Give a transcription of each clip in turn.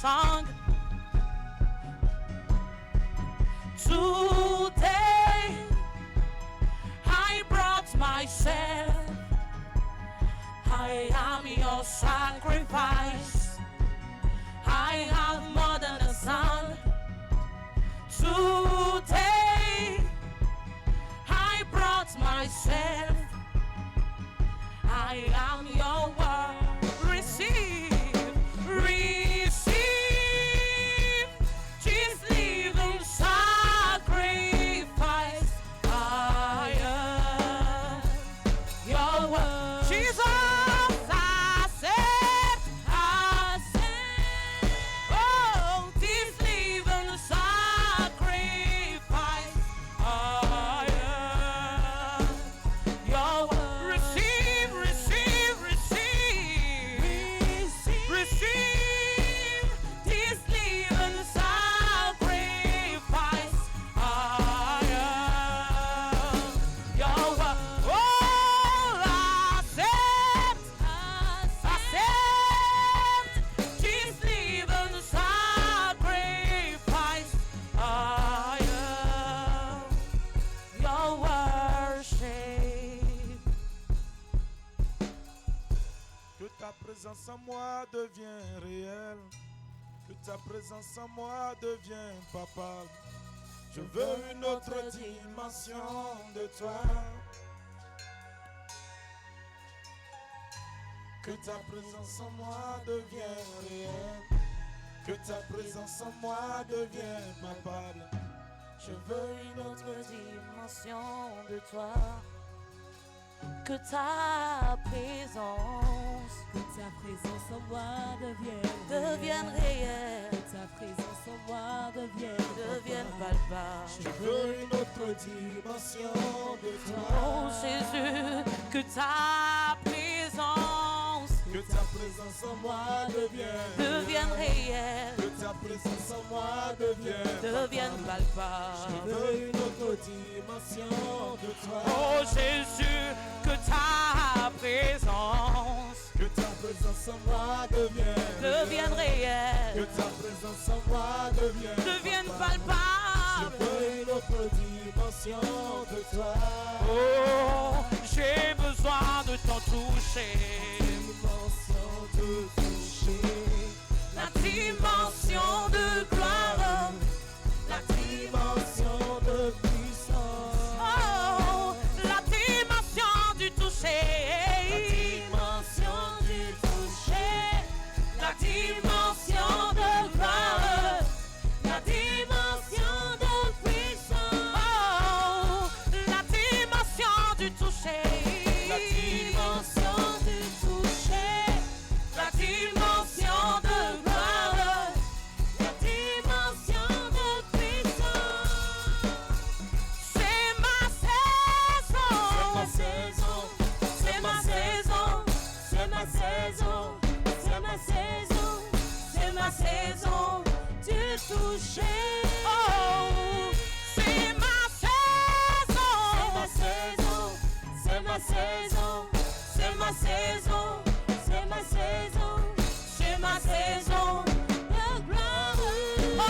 song. Today I brought myself. I am your sacrifice. I have more than a song. Today I brought myself. I am your word. Receive, receive this living sacrifice. I am your word. Jesus, accept, accept. Oh, this living sacrifice. I am your word. Receive, receive, receive, receive this living sacrifice. I am your word. Oh, accept, accept this living sacrifice. I am your worship. Que ta présence en moi devienne réelle. Que ta présence en moi devienne palpable. Je veux une autre dimension de toi. Que ta présence en moi devienne réelle. Que ta présence en moi devienne palpable. Je veux une autre dimension de toi. Que ta présence en moi devienne réelle, Que ta présence en moi devienne palpable. Je veux une autre dimension de toi. Oh Jésus, que ta présence Que ta présence en moi devienne réelle, Que ta présence en moi devienne palpable. Je veux une autre dimension de toi. Oh Jésus, que ta présence Que ta présence en moi devienne réelle, Que ta présence en moi devienne palpable. Je veux une autre dimension de toi. Oh, j'ai besoin de t'en toucher. Dimension de toucher. La dimension de gloire, La dimension de puissance. oh, la dimension du toucher, Dimension du toucher. la dimension de gloire, La dimension de puissance. oh, la dimension du toucher, La dimension du toucher. la dimension de gloire, La dimension de puissance. c'est ma saison, C'est ma saison. C'est ma saison. C'est ma saison. C'est ma saison. Du toucher. oh, c'est ma saison, C'est ma saison. C'est ma saison. C'est ma saison. C'est ma saison. De gloire. oh,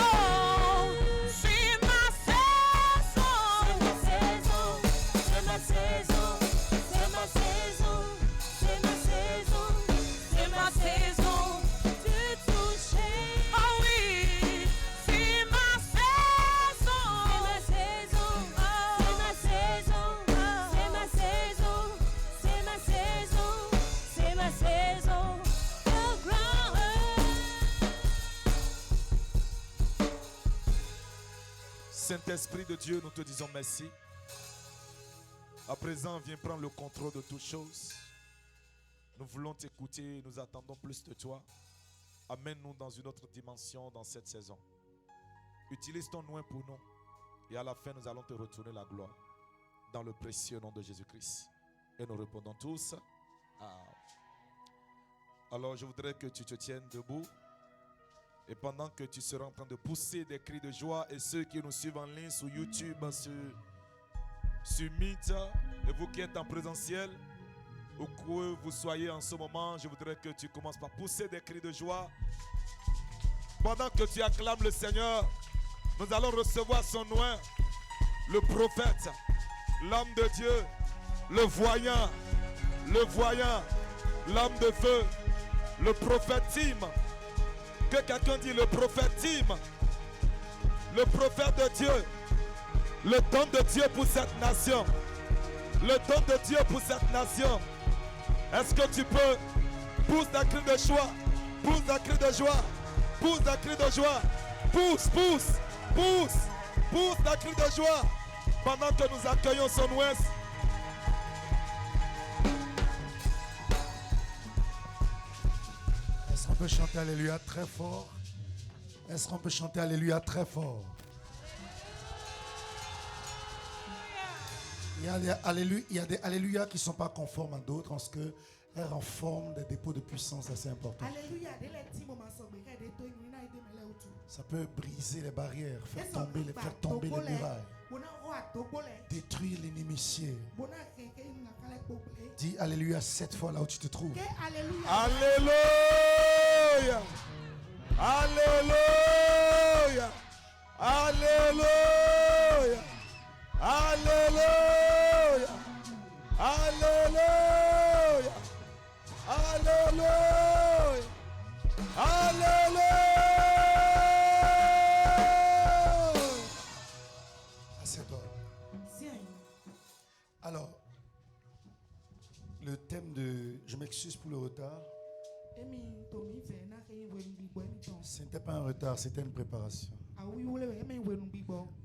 c'est ma saison, C'est ma saison. C'est ma saison. C'est ma saison. C'est ma saison. Du toucher. oh oui, c'est ma saison, C'est ma saison. C'est ma saison. C'est ma saison. C'est ma saison. De gloire. Saint-Esprit de Dieu, nous te disons merci. À présent, viens prendre le contrôle de toutes choses. Nous voulons t'écouter, nous attendons plus de toi. Amène-nous dans une autre dimension dans cette saison. Utilise ton nom pour nous. Et à la fin, nous allons te retourner la gloire. Dans le précieux nom de Jésus-Christ. Et nous répondons tous. Alors, je voudrais que tu te tiennes debout. Et pendant que tu seras en train de pousser des cris de joie, et ceux qui nous suivent en ligne sur YouTube, sur Meet, et vous qui êtes en présentiel, où que vous soyez en ce moment, je voudrais que tu commences par pousser des cris de joie. Pendant que tu acclames le Seigneur, nous allons recevoir son nom, le prophète, l'homme de Dieu, le voyant, l'homme de feu, le prophète Tim. Que quelqu'un dit le prophète Tim, le prophète de Dieu, le don de Dieu pour cette nation, le don de Dieu pour cette nation. Est-ce que tu peux pousse un cri de joie, pousse un cri de joie, pousse un cri de joie, pousse un cri de joie pendant que nous accueillons son ouest. Est-ce qu'on peut chanter Alléluia très fort? Est-ce qu'on peut chanter Alléluia très fort? Il y a des Alléluia qui ne sont pas conformes à d'autres parce qu'elles renforment des dépôts de puissance assez importants. Ça peut briser les barrières, faire tomber les murailles, détruire l'inimitié. Dis Alléluia 7 fois là où tu te trouves. Alléluia! Alléluia! Alléluia! Alléluia! Alléluia! Alléluia! Alléluia! Assieds-toi. Alors, le thème de... Je m'excuse pour le retard. Ce n'était pas un retard, c'était une préparation.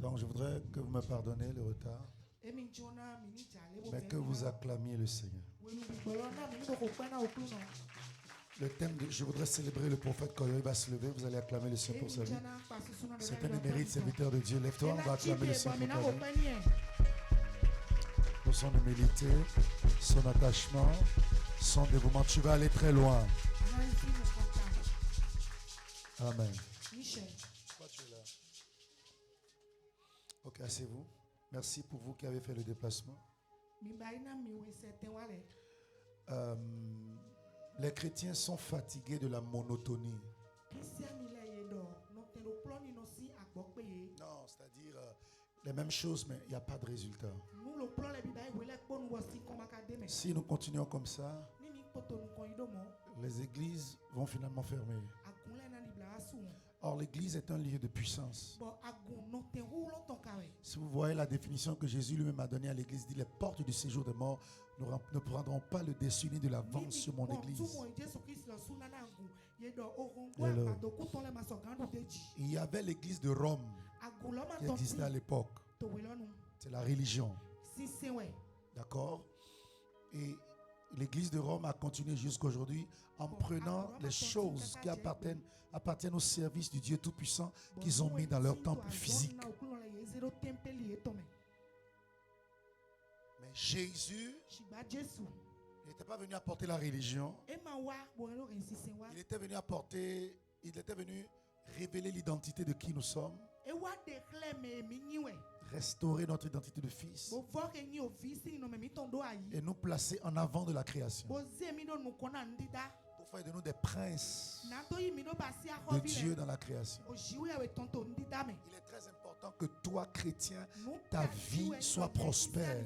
Donc je voudrais que vous me pardonnez le retard, mais que vous acclamiez le Seigneur. Le thème de... Je voudrais célébrer le prophète quand il va se lever. Vous allez acclamer le Seigneur pour sa vie. C'est un des mérites, serviteur de Dieu. Lève-toi, on va acclamer le Seigneur pour ta vie. Pour son humilité, son attachement, son dévouement. Tu vas aller très loin. Amen. Pourquoi tu es là? Ok, asseyez-vous. Merci pour vous qui avez fait le déplacement. Les chrétiens sont fatigués de la monotonie. Non, c'est-à-dire les mêmes choses, mais il n'y a pas de résultat. Si nous continuons comme ça, les églises vont finalement fermer. Or, l'église est un lieu de puissance. Si vous voyez la définition que Jésus lui-même a donnée à l'église, il dit les portes du séjour des morts ne prendront pas le dessus ni de l'avance sur mon église. Il y avait l'église de Rome qui existait à l'époque. C'est la religion. D'accord? Et l'église de Rome a continué jusqu'à aujourd'hui en prenant les choses qui appartiennent au service du Dieu Tout-Puissant qu'ils ont mis dans leur temple physique. Mais Jésus, il n'était pas venu apporter la religion. Il était venu révéler l'identité de qui nous sommes. Restaurer notre identité de fils et nous placer en avant de la création pour faire de nous des princes de Dieu dans la création. Il est très important que toi, chrétien, ta vie soit prospère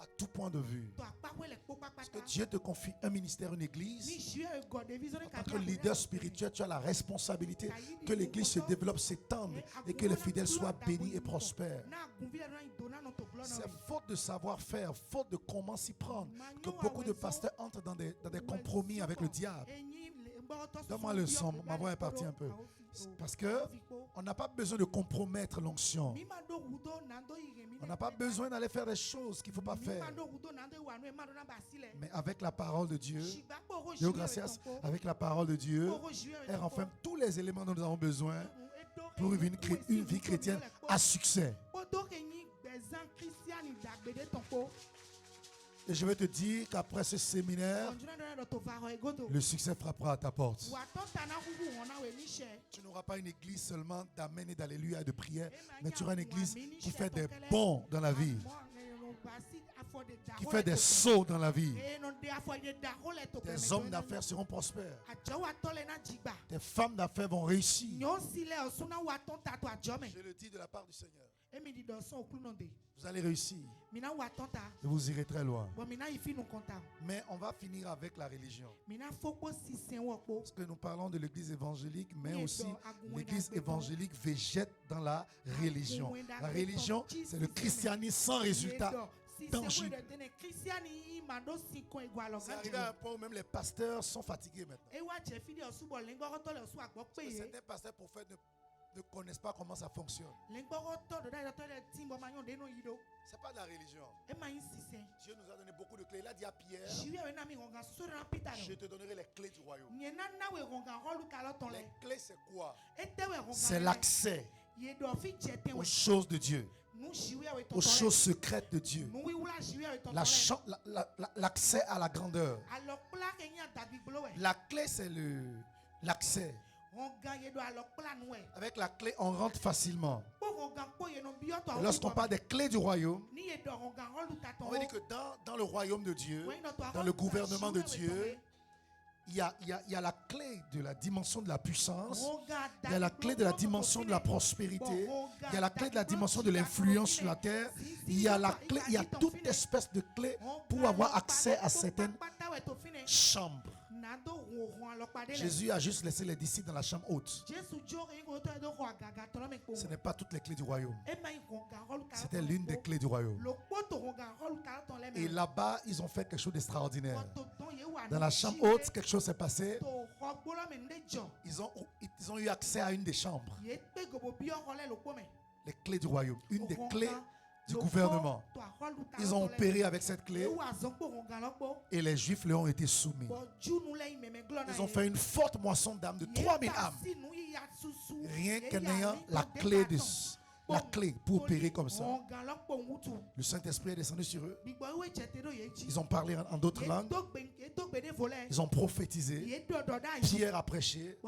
à tout point de vue. Parce que Dieu te confie un ministère, une église. En tant que leader spirituel, tu as la responsabilité que l'église se développe, s'étende et que les fidèles soient bénis et prospères. C'est faute de savoir-faire, faute de comment s'y prendre, que beaucoup de pasteurs entrent dans des compromis avec le diable. Donne-moi le son, ma voix est partie un peu. Parce que on n'a pas besoin de compromettre l'onction. On n'a pas besoin d'aller faire des choses qu'il ne faut pas faire. Mais avec la parole de Dieu, Dieu gracias, avec la parole de Dieu, elle renferme tous les éléments dont nous avons besoin pour vivre une vie chrétienne à succès. Et je vais te dire qu'après ce séminaire, le succès frappera à ta porte. Tu n'auras pas une église seulement d'amen et d'alléluia et de prière, mais tu auras une église qui fait des bons dans la vie. qui fait des sauts dans la vie. Tes hommes d'affaires seront prospères. Tes femmes d'affaires vont réussir. Je le dis de la part du Seigneur. Vous allez réussir. Et vous irez très loin. Mais on va finir avec la religion. Parce que nous parlons de l'église évangélique, mais aussi l'église évangélique végète dans la religion. La religion, c'est le christianisme sans résultat tangible. C'est arrivé à un point où même les pasteurs sont fatigués maintenant. Certains pasteurs prophètes ne connaissent pas comment ça fonctionne. C'est pas de la religion. Dieu nous a donné beaucoup de clés. Il a dit à Pierre, je te donnerai les clés du royaume. Les clés, c'est quoi? C'est l'accès aux choses de Dieu, aux choses secrètes de Dieu, l'accès à la grandeur. La clé, c'est l'accès. Avec la clé, on rentre facilement. Lorsqu'on parle des clés du royaume, on veut dire que dans le royaume de Dieu, dans le gouvernement de Dieu, il y a la clé de la dimension de la puissance, il y a la clé de la dimension de la prospérité, il y a la clé de la dimension de l'influence sur la terre, il y a la clé, il y a toute espèce de clé pour avoir accès à certaines chambres. Jésus a juste laissé les disciples dans la chambre haute. Ce n'est pas toutes les clés du royaume. C'était l'une des clés du royaume. Et là-bas, ils ont fait quelque chose d'extraordinaire. Dans la chambre haute, quelque chose s'est passé. Ils ont eu accès à une des chambres. Les clés du royaume. Une des clés du gouvernement. Ils ont opéré avec cette clé et les Juifs leur ont été soumis. Ils ont fait une forte moisson d'âmes de 3000 âmes. Rien qu'en ayant la clé pour opérer comme ça. Le Saint-Esprit est descendu sur eux. Ils ont parlé en d'autres langues. Ils ont prophétisé. Pierre a prêché.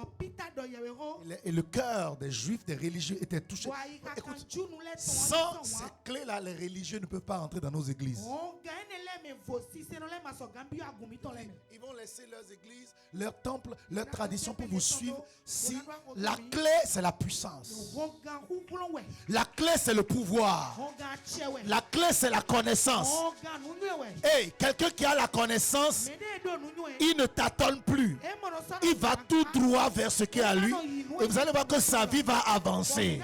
Et le cœur des Juifs, des religieux était touché. Écoute, sans ces clés-là, les religieux ne peuvent pas entrer dans nos églises. Ils vont laisser leurs églises, leurs temples, leurs traditions pour vous suivre. Si la clé, c'est la puissance. La clé, c'est le pouvoir. La clé, c'est la connaissance. Hey, quelqu'un qui a la connaissance, il ne tâtonne plus. Il va tout droit vers ce qui est à lui. Et vous allez voir que sa vie va avancer.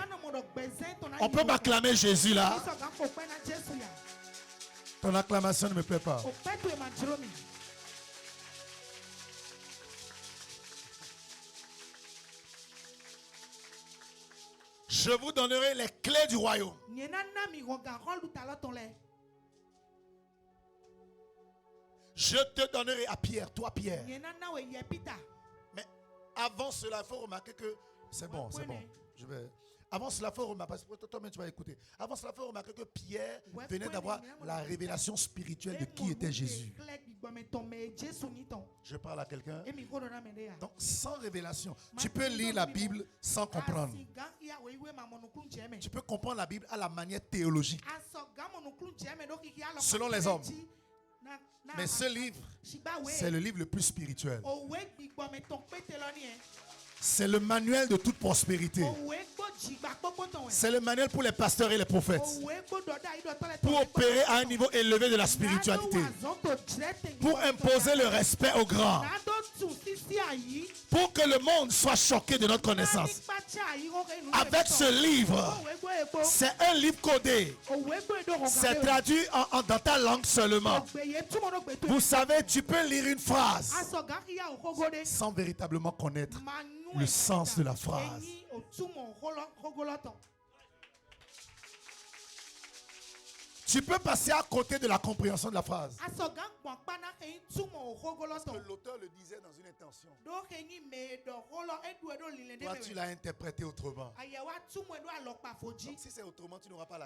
On peut m'acclamer Jésus là. Ton acclamation ne me plaît pas. Je vous donnerai les clés du royaume. Je te donnerai à Pierre, toi Pierre. Mais avant cela, il faut remarquer que... C'est bon. Je vais... Avant cela, il faut remarquer, parce que toi-même tu vas écouter. Avant cela, il faut remarquer que Pierre venait d'avoir la révélation spirituelle de qui était Jésus. Je parle à quelqu'un. Donc, sans révélation, tu peux lire la Bible sans comprendre. Tu peux comprendre la Bible à la manière théologique, selon les hommes. Mais ce livre, c'est le livre le plus spirituel. C'est le manuel de toute prospérité. C'est le manuel pour les pasteurs et les prophètes. Pour opérer à un niveau élevé de la spiritualité. Pour imposer le respect aux grands. Pour que le monde soit choqué de notre connaissance. Avec ce livre, c'est un livre codé. C'est traduit dans ta langue seulement. Vous savez, tu peux lire une phrase sans véritablement connaître le sens de la phrase. Tu peux passer à côté de la compréhension de la phrase. L'auteur le disait dans une intention. Toi, tu l'as interprété autrement. Donc, si c'est autrement, tu n'auras pas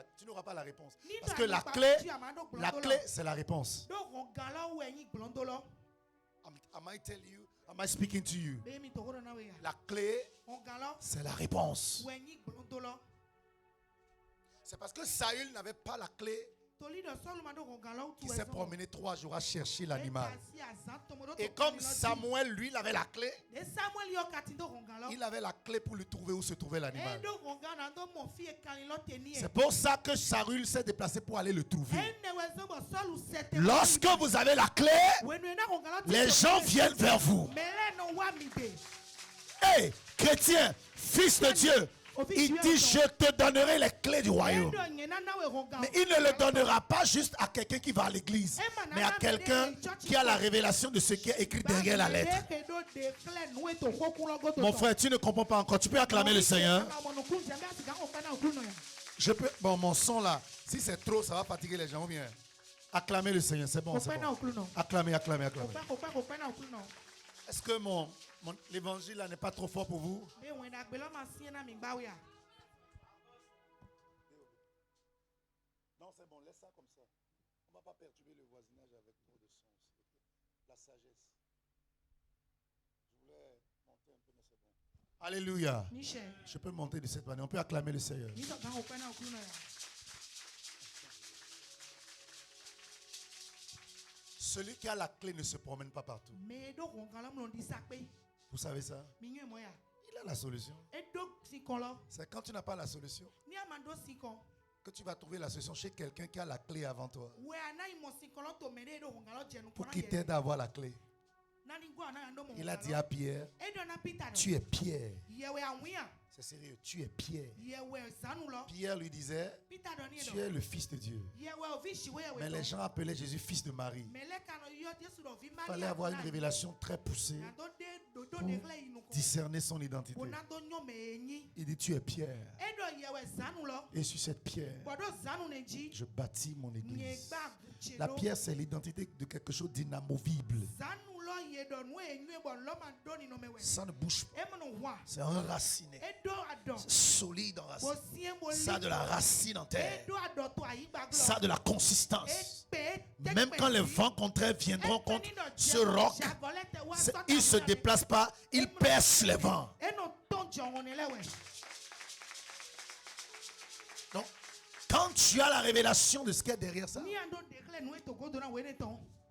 la réponse. Parce que la clé, c'est la réponse. Am I speaking to you? La clé, c'est la réponse. C'est parce que Saül n'avait pas la clé qui s'est promené 3 jours à chercher l'animal. Et comme Samuel, lui, il avait la clé, il avait la clé pour lui trouver où se trouvait l'animal. C'est pour ça que Saül s'est déplacé pour aller le trouver. Lorsque vous avez la clé, les gens viennent vers vous. Hé, chrétien, fils de Dieu, il dit, je te donnerai les clés du royaume. Mais il ne le donnera pas juste à quelqu'un qui va à l'église, mais à quelqu'un qui a la révélation de ce qui est écrit derrière la lettre. Mon frère, tu ne comprends pas encore. Tu peux acclamer le Seigneur. Je peux. Bon, mon son là, si c'est trop, ça va fatiguer les gens. Ou bien acclamer le Seigneur, c'est bon. Acclamez. Est-ce que l'évangile là n'est pas trop fort pour vous? Non, c'est bon, laisse ça comme ça. On ne va pas perturber le voisinage avec trop de son. La sagesse. Je voulais monter un peu, mais c'est bon. Alléluia. Je peux monter de cette manière. On peut acclamer le Seigneur. Celui qui a la clé ne se promène pas partout. Vous savez ça? Il a la solution. C'est quand tu n'as pas la solution que tu vas trouver la solution chez quelqu'un qui a la clé avant toi. Pour qu'il t'aide à avoir la clé. Il a dit à Pierre, tu es Pierre. C'est sérieux, tu es Pierre. Pierre lui disait, tu es le fils de Dieu. Mais les gens appelaient Jésus fils de Marie. Il fallait avoir une révélation très poussée pour discerner son identité. Il dit, tu es Pierre. Et sur cette pierre, je bâtis mon église. La pierre, c'est l'identité de quelque chose d'inamovible. Ça ne bouge pas. C'est enraciné. C'est solide enraciné. Ça a de la racine en terre. Ça a de la consistance. Même quand les vents contraires viendront contre ce roc, il ne se déplace pas, il perce les vents. Donc, quand tu as la révélation de ce qu'il y a derrière ça,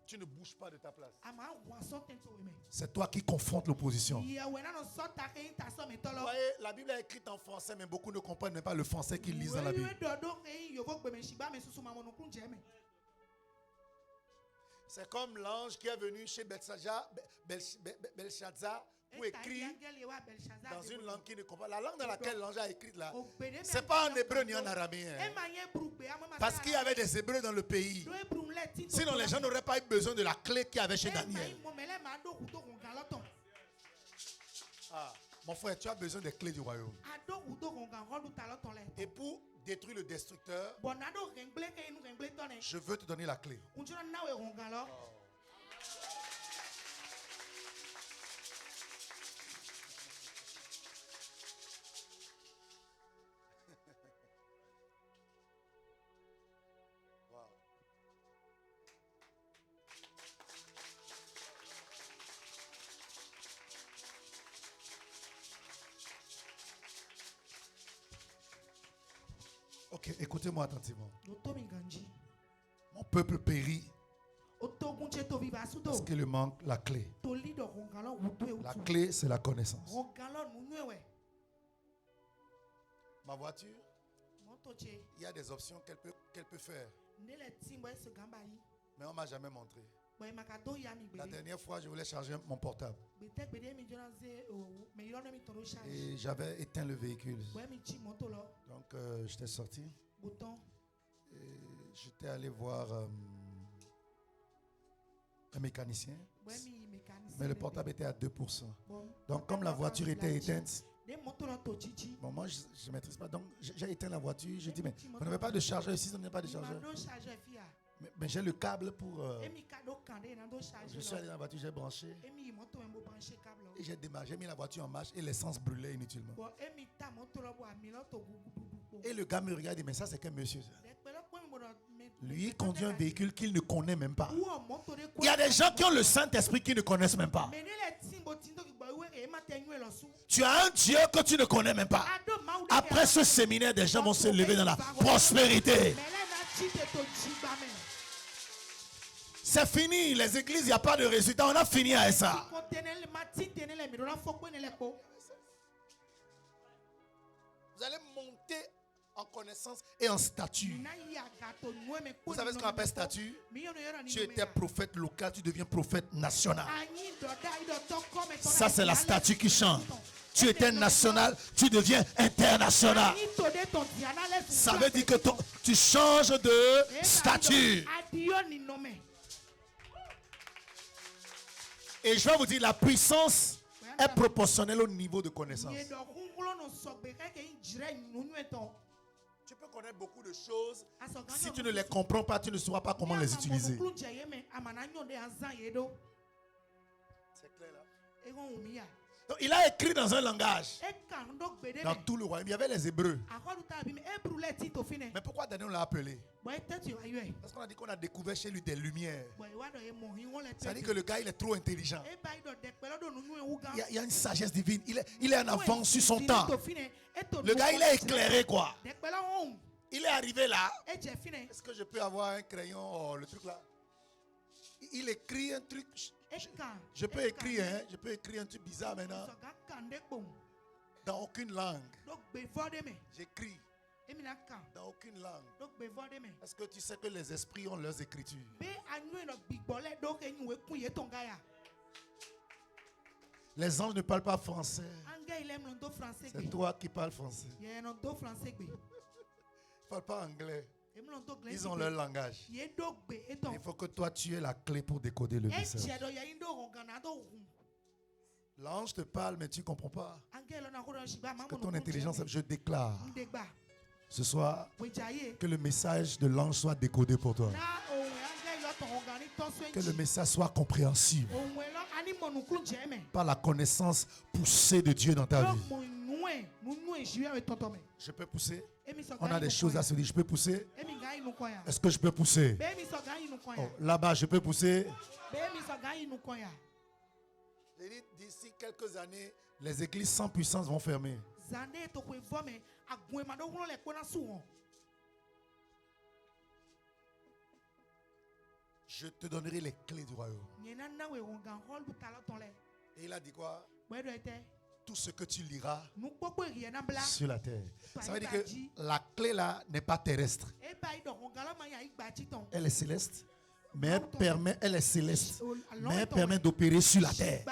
tu ne bouges pas de ta place. C'est toi qui confrontes l'opposition. Vous voyez, la Bible est écrite en français, mais beaucoup ne comprennent même pas le français qu'ils lisent dans la Bible. C'est comme l'ange qui est venu chez Belshazzar pour écrire dans une langue qui ne comprend pas. La langue dans laquelle l'ange a écrit là, ce n'est pas en hébreu ni en araméen. Parce qu'il y avait des hébreux dans le pays. Sinon, les gens n'auraient pas eu besoin de la clé qu'il y avait chez Daniel. Ah, mon frère, tu as besoin des clés du royaume. Et pour détruire le destructeur, je veux te donner la clé. Ok, écoutez-moi attentivement. Mon peuple périt parce qu'il lui manque la clé. La clé, c'est la connaissance. Ma voiture, il y a des options qu'elle peut faire. Mais on ne m'a jamais montré. La dernière fois, je voulais charger mon portable. Et j'avais éteint le véhicule. Donc, j'étais sorti. Et j'étais allé voir un mécanicien. Mais le portable était à 2%. Donc, comme la voiture était éteinte, bon, moi, je ne maîtrise pas. Donc, j'ai éteint la voiture. J'ai dit, mais vous n'avez pas de chargeur ici, on n'a pas de chargeur. Mais j'ai le câble pour... je suis allé dans la voiture, j'ai branché. Et j'ai démarré, j'ai mis la voiture en marche et l'essence brûlait inutilement. Et le gars me regarde et dit, mais ça c'est quel monsieur ça? Lui, il conduit un véhicule qu'il ne connaît même pas. Il y a des gens qui ont le Saint-Esprit qui ne connaissent même pas. Tu as un Dieu que tu ne connais même pas. Après ce séminaire, des gens vont se lever dans la prospérité. C'est fini, les églises, il n'y a pas de résultat. On a fini avec ça. Vous allez monter en connaissance et en statut. Vous savez ce qu'on appelle statut? Tu étais prophète local, tu deviens prophète national. Ça, c'est la statut qui change. Tu étais national, tu deviens international. Ça veut dire que tu changes de statut. Et je vais vous dire, la puissance est proportionnelle au niveau de connaissance. Tu peux connaître beaucoup de choses. Si tu ne les comprends pas, tu ne sauras pas comment les utiliser. C'est clair là? Donc, il a écrit dans un langage. Dans tout le royaume, il y avait les Hébreux. Mais pourquoi Daniel l'a appelé? Parce qu'on a dit qu'on a découvert chez lui des lumières. Ça veut dire que le gars, il est trop intelligent. Il y a une sagesse divine. Il est en avance sur son temps. Le gars, il est éclairé, quoi. Il est arrivé là. Est-ce que je peux avoir un crayon, le truc là? Il écrit un truc. Je peux écrire, hein? Je peux écrire un truc bizarre maintenant. Dans aucune langue. J'écris. Dans aucune langue. Est-ce que tu sais que les esprits ont leurs écritures? Les anges ne parlent pas français. C'est toi qui parles français. Ils ne parlent pas anglais. Ils ont leur langage. Il faut que toi tu aies la clé pour décoder le message. L'ange te parle mais tu ne comprends pas. Parce que ton intelligence, je déclare ce soir que le message de l'ange soit décodé pour toi. Que le message soit compréhensible par la connaissance poussée de Dieu dans ta vie. Je peux pousser? On a des choses à se dire. Je peux pousser? Est-ce que je peux pousser? Oh, là-bas, je peux pousser? J'ai dit, d'ici quelques années, les églises sans puissance vont fermer. Je te donnerai les clés du royaume. Et il a dit quoi? Tout ce que tu liras sur la terre. Ça veut dire que la clé là n'est pas terrestre. Elle est céleste. Mais elle est céleste. Mais elle permet d'opérer sur la terre.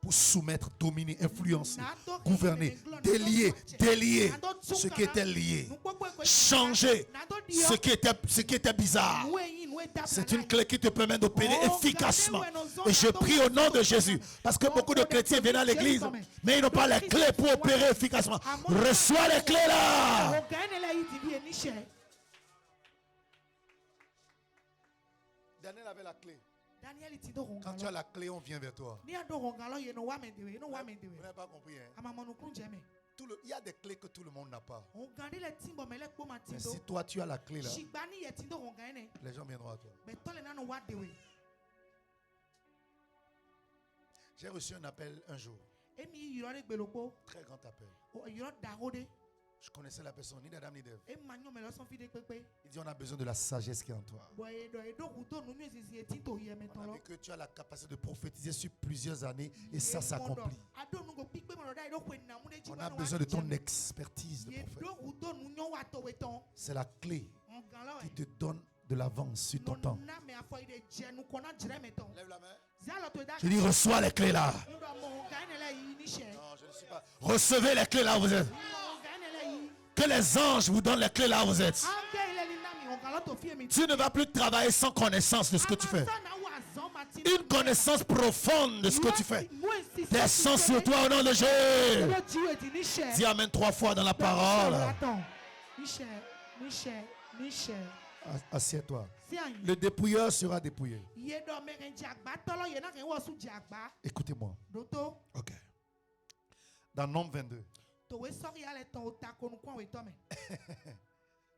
Pour soumettre, dominer, influencer, gouverner, délier ce qui était lié. Changer ce qui était bizarre. C'est une clé qui te permet d'opérer efficacement. Et je prie au nom de Jésus. Parce que beaucoup de chrétiens viennent à l'église, mais ils n'ont pas les clés pour opérer efficacement. Reçois les clés là. Daniel avait la clé. Quand tu as la clé, on vient vers toi. Vous n'avez pas compris, hein? Il y a des clés que tout le monde n'a pas. Mais si toi tu as la clé là, les gens viendront à toi. J'ai reçu un appel un jour. Très grand appel. Je connaissais la personne, ni d'Adam ni d'Ève. Il dit on a besoin de la sagesse qui est en toi. On a vu que tu as la capacité de prophétiser sur plusieurs années et ça s'accomplit. On a besoin de ton expertise de prophète. C'est la clé qui te donne de l'avance sur ton temps. Lève la main. Je dis reçois les clés là. Non, je ne suis pas. Recevez les clés là où vous êtes. Que les anges vous donnent les clés là où vous êtes. Tu ne vas plus travailler sans connaissance de ce que tu fais. Une connaissance profonde de ce que tu fais. Descends sur toi au nom de Jésus. Dis amen 3 fois dans la parole. Assieds-toi. Le dépouilleur sera dépouillé. Écoutez-moi. Ok. Dans Nombre 22.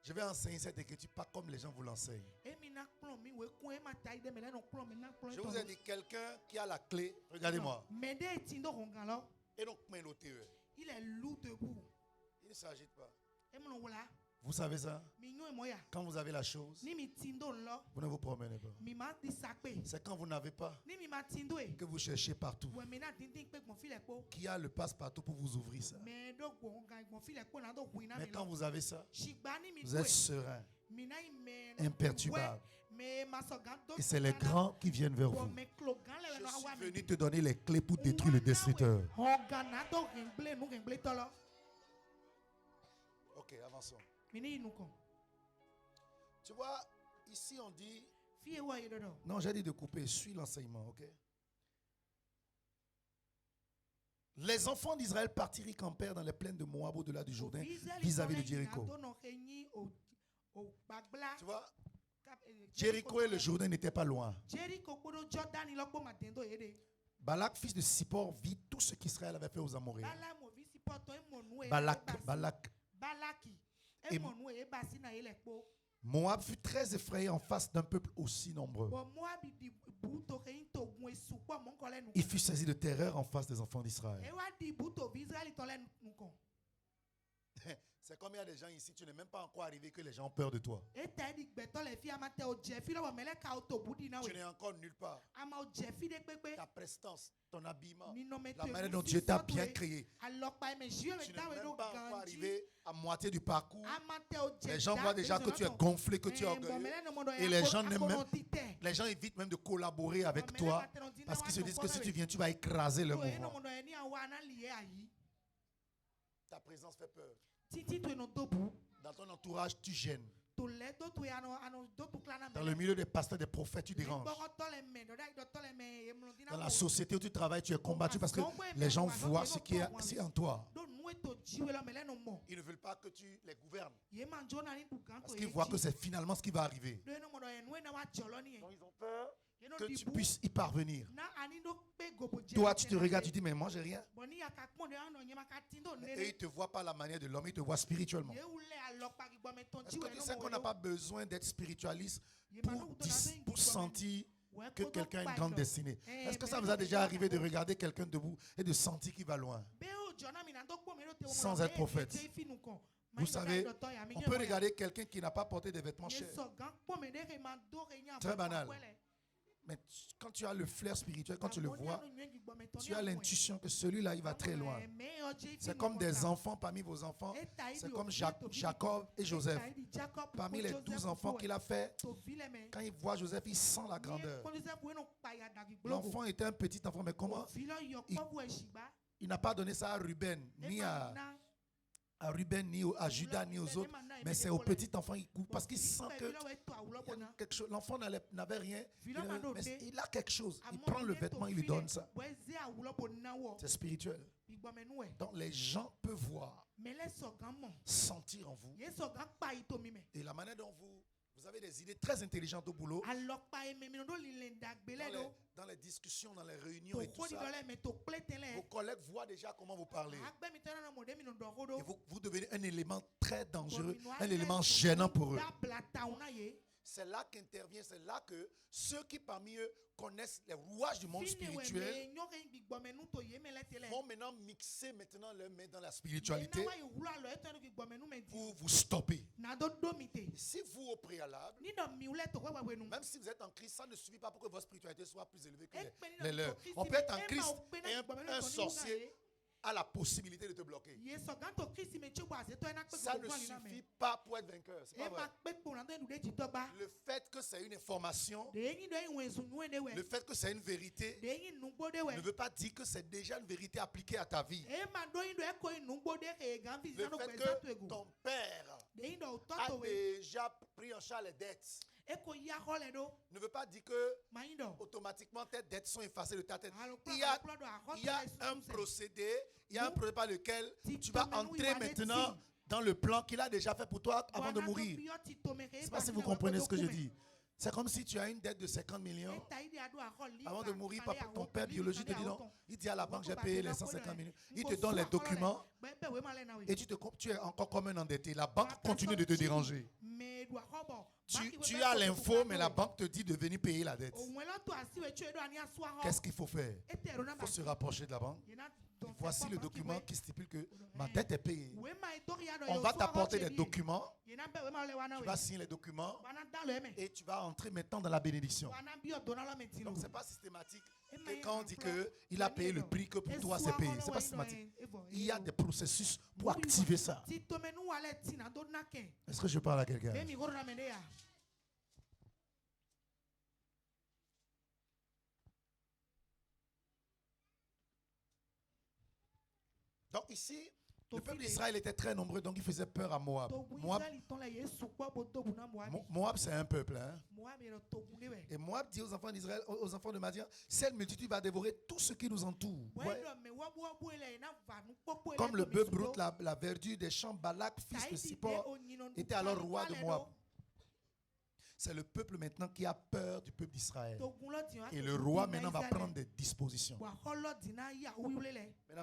Je vais enseigner cette écriture pas comme les gens vous l'enseignent. Je vous ai dit quelqu'un qui a la clé. Regardez-moi. Et donc, il est lourd debout. Il ne s'agite pas. Vous savez ça? minyo moya Quand vous avez la chose, ni mitindo lo vous ne vous promenez pas. mi ma di sakpe C'est quand vous n'avez pas ni mi ma tindo e que vous cherchez partout. we me na dindin pe gbon file po Qui a le passe-partout pour vous ouvrir ça? me do gbon file po na do huina Mais mi quand lo vous avez ça, shigba ni mi vous êtes serein, mi na me imperturbable. me ma so gan do Et c'est les grands qui viennent vers vous. me klo gan le Je no suis awa venu te donner les clés pour détruire le destructeur. Ogana do gemble nu gemble tolo Ok, avançons. mi ni nu kon Tu vois, ici on dit... fie wa yedo do Non, j'ai dit de couper. Suis l'enseignement, ok? Les enfants d'Israël partirent campèrent dans les plaines de Moab au-delà du Jourdain vis-à-vis de Jéricho. Tu vois, Jéricho et le Jourdain n'étaient pas loin. Balak, fils de Sippor, vit tout ce qu'Israël avait fait aux Amoréens. Balak. Et Moab fut très effrayé en face d'un peuple aussi nombreux. Il fut saisi de terreur en face des enfants d'Israël. C'est comme il y a des gens ici, tu n'es même pas encore arrivé que les gens ont peur de toi. Tu n'es encore nulle part. Ta prestance, ton habillement, la manière dont Dieu t'a bien créé. Tu n'es même pas encore arrivé à moitié du parcours. Les gens voient déjà que tu es gonflé, que tu es orgueilleux. Et les gens évitent même de collaborer avec toi parce qu'ils se disent que si tu viens, tu vas écraser le mouvement. Ta présence fait peur. Dans ton entourage, tu gênes. Dans le milieu des pasteurs, des prophètes, tu déranges. Dans la société où tu travailles, tu es combattu parce que les gens voient ce qui est en toi. Ils ne veulent pas que tu les gouvernes. Parce qu'ils voient que c'est finalement ce qui va arriver. Donc ils ont peur que tu puisses y parvenir. Toi, tu te regardes, tu dis, mais moi, j'ai rien. Et ils ne te voient pas la manière de l'homme, ils te voient spirituellement. Est-ce que tu sais qu'on n'a pas besoin d'être spiritualiste pour sentir que quelqu'un a une grande destinée? Est-ce que ça vous a déjà arrivé de regarder quelqu'un debout et de sentir qu'il va loin sans être prophète? Vous savez, on peut regarder quelqu'un qui n'a pas porté des vêtements chers. Très banal. Mais quand tu as le flair spirituel, quand tu le vois, tu as l'intuition que celui-là, il va très loin. C'est comme des enfants parmi vos enfants. C'est comme Jacob et Joseph. Parmi les 12 enfants qu'il a fait, quand il voit Joseph, il sent la grandeur. L'enfant était un petit enfant, mais comment il n'a pas donné ça à Ruben, ni à Ruben, ni à Judas, ni aux autres, mais c'est au petit enfant qui coupe parce qu'il sent que quelque chose. L'enfant n'avait rien, mais il a quelque chose. Il prend le vêtement, il lui donne ça. C'est spirituel. Donc les gens peuvent voir, sentir en vous. Et la manière dont vous avez des idées très intelligentes au boulot, dans les discussions, dans les réunions et tout ça, vos collègues voient déjà comment vous parlez. Et vous devenez un élément très dangereux, un élément gênant pour eux. C'est là qu'intervient, c'est là que ceux qui parmi eux connaissent les rouages du monde spirituel vont maintenant mixer leurs mains dans la spiritualité pour vous stopper. Si vous au préalable, même si vous êtes en Christ, ça ne suffit pas pour que votre spiritualité soit plus élevée que les leurs. On peut être en Christ et un sorcier a la possibilité de te bloquer. Ça ne suffit pas pour être vainqueur. C'est pas vrai. Le fait que c'est une information, le fait que c'est une vérité, ne veut pas dire que c'est déjà une vérité appliquée à ta vie. Le fait que ton père a déjà pris en charge les dettes ne veut pas dire que automatiquement tes dettes sont effacées de ta tête. Il y a un procédé, par lequel tu vas entrer maintenant dans le plan qu'il a déjà fait pour toi avant de mourir. Je ne sais pas si vous comprenez ce que je dis. C'est comme si tu as une dette de 50 millions. Avant de mourir, ton père biologique te dit non. Il dit à la banque, j'ai payé les 150 millions. Il te donne les documents et tu es encore comme un endetté. La banque continue de te déranger. Tu as l'info, mais la banque te dit de venir payer la dette. Qu'est-ce qu'il faut faire? Il faut se rapprocher de la banque Voici le document qui stipule que ma dette est payée. On va t'apporter des documents. Tu vas signer les documents et tu vas entrer maintenant dans la bénédiction. Donc c'est pas systématique que quand on dit qu'il a payé le prix que pour toi c'est payé. C'est pas systématique. Il y a des processus pour activer ça. Est-ce que je parle à quelqu'un? Donc ici, le peuple d'Israël était très nombreux, donc il faisait peur à Moab. Moab, c'est un peuple. Hein? Et Moab dit aux enfants d'Israël, aux enfants de Madian, cette multitude va dévorer tout ce qui nous entoure. Ouais. Comme le bœuf brute, la verdure des champs, Balak, fils de Sippor, était alors roi de Moab. C'est le peuple maintenant qui a peur du peuple d'Israël. Et le roi maintenant va prendre des dispositions. Maintenant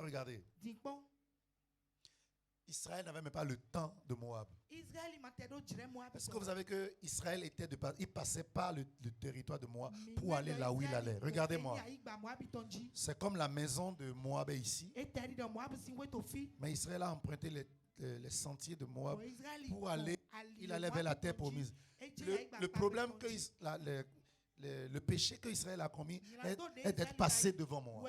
regardez. Israël n'avait même pas le temps de Moab. Est-ce que vous savez que Israël il passait par le territoire de Moab pour aller là où il allait? Regardez-moi. C'est comme la maison de Moab est ici. Mais Israël a emprunté les sentiers de Moab pour aller. Il allait vers la terre promise. Le problème que le péché que Israël a commis est d'être passé devant Moab.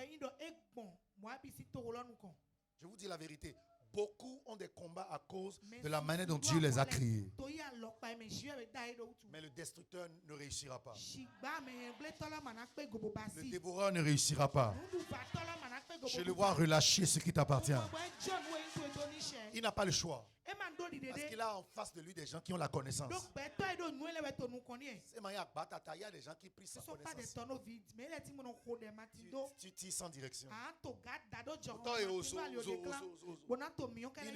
Je vous dis la vérité. Beaucoup ont des combats à cause de la manière dont Dieu les a créés. Mais le destructeur ne réussira pas. Le dévoreur ne réussira pas. Je le vois relâcher ce qui t'appartient. Il n'a pas le choix. Parce qu'il a en face de lui des gens qui ont la connaissance. Il y a des gens qui prient sans connaissance. Tu tires sans direction. Il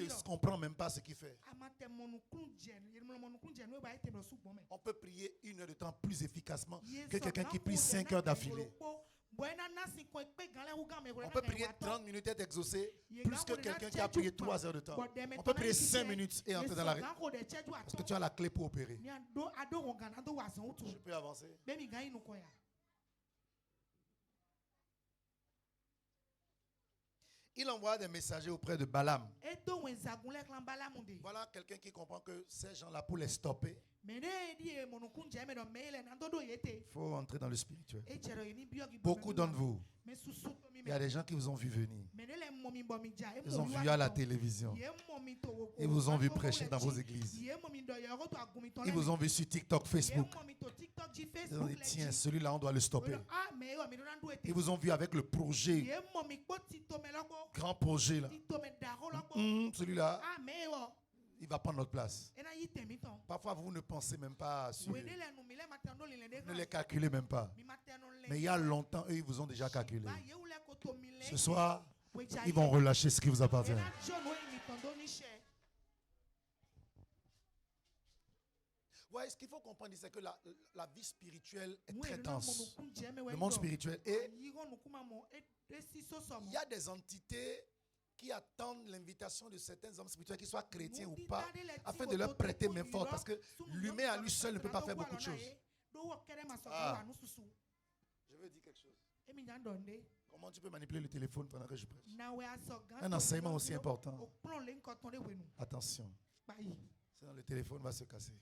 ne comprend même pas ce qu'il fait. On peut prier 1 heure de temps plus efficacement que quelqu'un qui prie 5 heures d'affilée. On peut prier 30 minutes et être exaucé plus que quelqu'un qui a prié 3 heures de temps. On peut prier 5 minutes et entrer dans la parce que tu as la clé pour opérer. Je peux avancer. Il envoie des messagers auprès de Balaam. Voilà quelqu'un qui comprend que ces gens-là, pour les stopper, il faut entrer dans le spirituel. Beaucoup d'entre vous, il y a des gens qui vous ont vu venir. Ils ont vu à la télévision. Ils vous ont vu prêcher dans vos églises. Ils vous ont vu sur TikTok, Facebook. Ils ont dit, tiens, celui-là, on doit le stopper. Ils vous ont vu avec le projet, grand projet là. Celui-là, il va prendre notre place. Parfois, vous ne pensez même pas à suivre. Ne les calculez même pas. Mais il y a longtemps, eux, ils vous ont déjà calculé. Ce soir, ils vont relâcher ce qui vous appartient. Ouais, ce qu'il faut comprendre, c'est que la vie spirituelle est très dense. Le monde spirituel. Et il y a des entités qui attendent l'invitation de certains hommes spirituels, qu'ils soient chrétiens ou pas, afin de leur prêter main forte. Parce que l'humain à lui seul ne peut pas faire beaucoup de choses. Ah. Je veux dire quelque chose. Comment tu peux manipuler le téléphone pendant que je prêche? Un enseignement aussi important. Attention. Sinon le téléphone va se casser.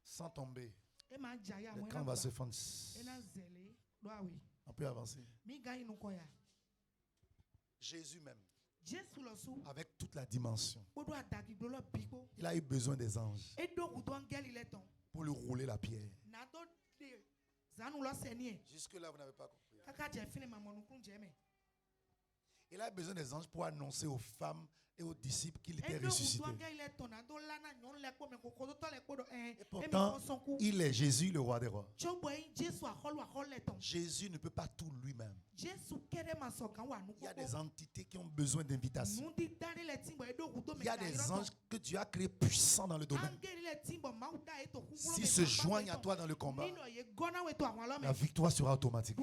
Sans tomber. L'écran va se fendre. On peut avancer. Jésus même, avec toute la dimension, il a eu besoin des anges pour lui rouler la pierre. Jusque-là, vous n'avez pas compris. Il a besoin des anges pour annoncer aux femmes et aux disciples qu'il était ressuscité. Et pourtant, il est Jésus, le roi des rois. Jésus ne peut pas tout lui-même. Il y a des entités qui ont besoin d'invitation. Il y a des anges que Dieu a créés puissants dans le domaine. S'ils se joignent à toi dans le combat, la victoire sera automatique.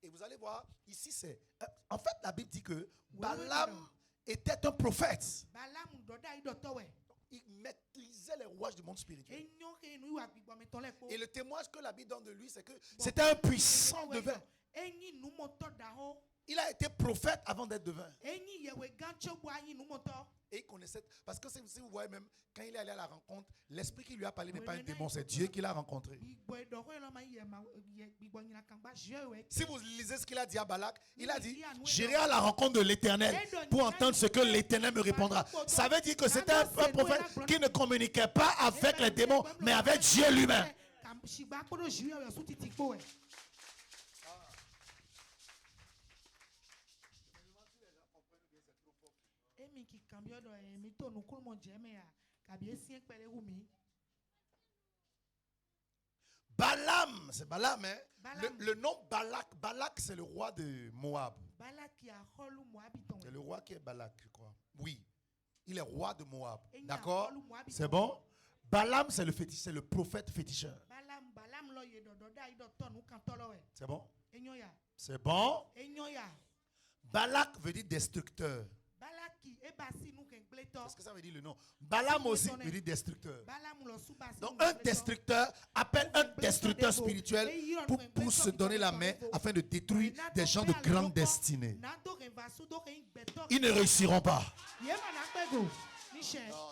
Et vous allez voir, ici c'est... En fait, la Bible dit que Balaam était un prophète. Il maîtrisait les rouages du monde spirituel. Et le témoignage que la Bible donne de lui, c'est que c'était un puissant devin. Il a été prophète avant d'être devin. Et il connaissait, parce que si vous voyez même, quand il est allé à la rencontre, l'esprit qui lui a parlé n'est pas un démon, c'est Dieu qui l'a rencontré. Si vous lisez ce qu'il a dit à Balak, il a dit, j'irai à la rencontre de l'Éternel pour entendre ce que l'Éternel me répondra. Ça veut dire que c'était un prophète qui ne communiquait pas avec les démons, mais avec Dieu lui-même. Balaam, c'est Balaam, hein? Le nom Balak, Balak c'est le roi de Moab. C'est le roi qui est Balak, je crois. Oui, il est roi de Moab. D'accord? C'est bon? Balaam c'est le fétiche, c'est le prophète féticheur. C'est bon? C'est bon? Balak veut dire destructeur. Qu'est-ce que ça veut dire le nom? Balaam aussi veut dire destructeur. Donc un destructeur appelle un destructeur spirituel pour se donner la main afin de détruire des gens de grande destinée. Ils ne réussiront pas. Non,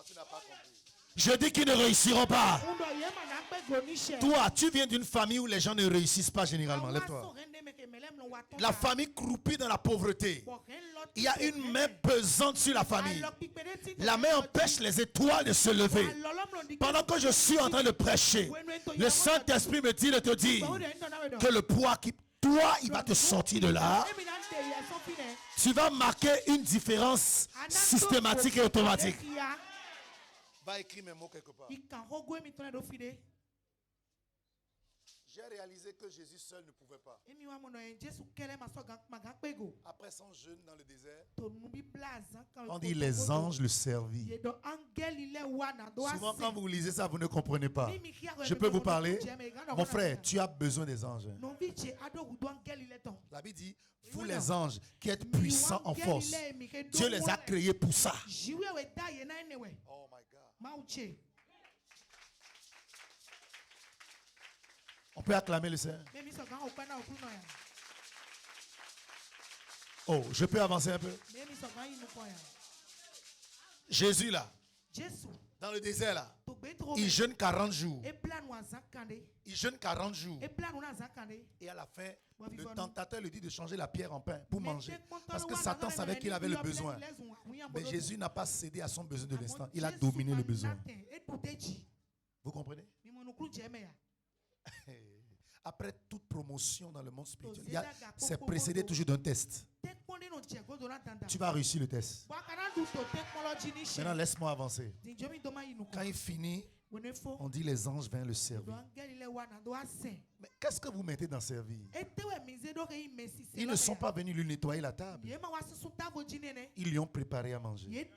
tu n'as pas compris. Je dis qu'ils ne réussiront pas. Toi, tu viens d'une famille où les gens ne réussissent pas généralement. Lève-toi. La famille croupit dans la pauvreté. Il y a une main pesante sur la famille. La main empêche les étoiles de se lever. Pendant que je suis en train de prêcher, le Saint-Esprit me dit de te dire que le poids qui... Toi, il va te sortir de là. Tu vas marquer une différence systématique et automatique. Va écrire mes mots quelque part. J'ai réalisé que Jésus seul ne pouvait pas. Après son jeûne dans le désert, on dit les anges le servirent. Souvent quand vous lisez ça, vous ne comprenez pas. Je peux vous parler? Mon frère, tu as besoin des anges. La Bible dit, vous les anges qui êtes puissants en force, Dieu les a créés pour ça. Oh my God. On peut acclamer le Seigneur. Oh, je peux avancer un peu. Jésus là, dans le désert là, il jeûne 40 jours. Il jeûne 40 jours. Et à la fin, le tentateur lui dit de changer la pierre en pain pour manger. Parce que Satan savait qu'il avait le besoin. Mais Jésus n'a pas cédé à son besoin de l'instant. Il a dominé le besoin. Vous comprenez? Après toute promotion dans le monde spirituel, c'est précédé toujours d'un test. Tu vas réussir le test. Maintenant, laisse-moi avancer. Quand il finit, on dit les anges viennent le servir. Mais qu'est-ce que vous mettez dans servir? Ils ne sont pas venus lui nettoyer la table. Ils lui ont préparé à manger.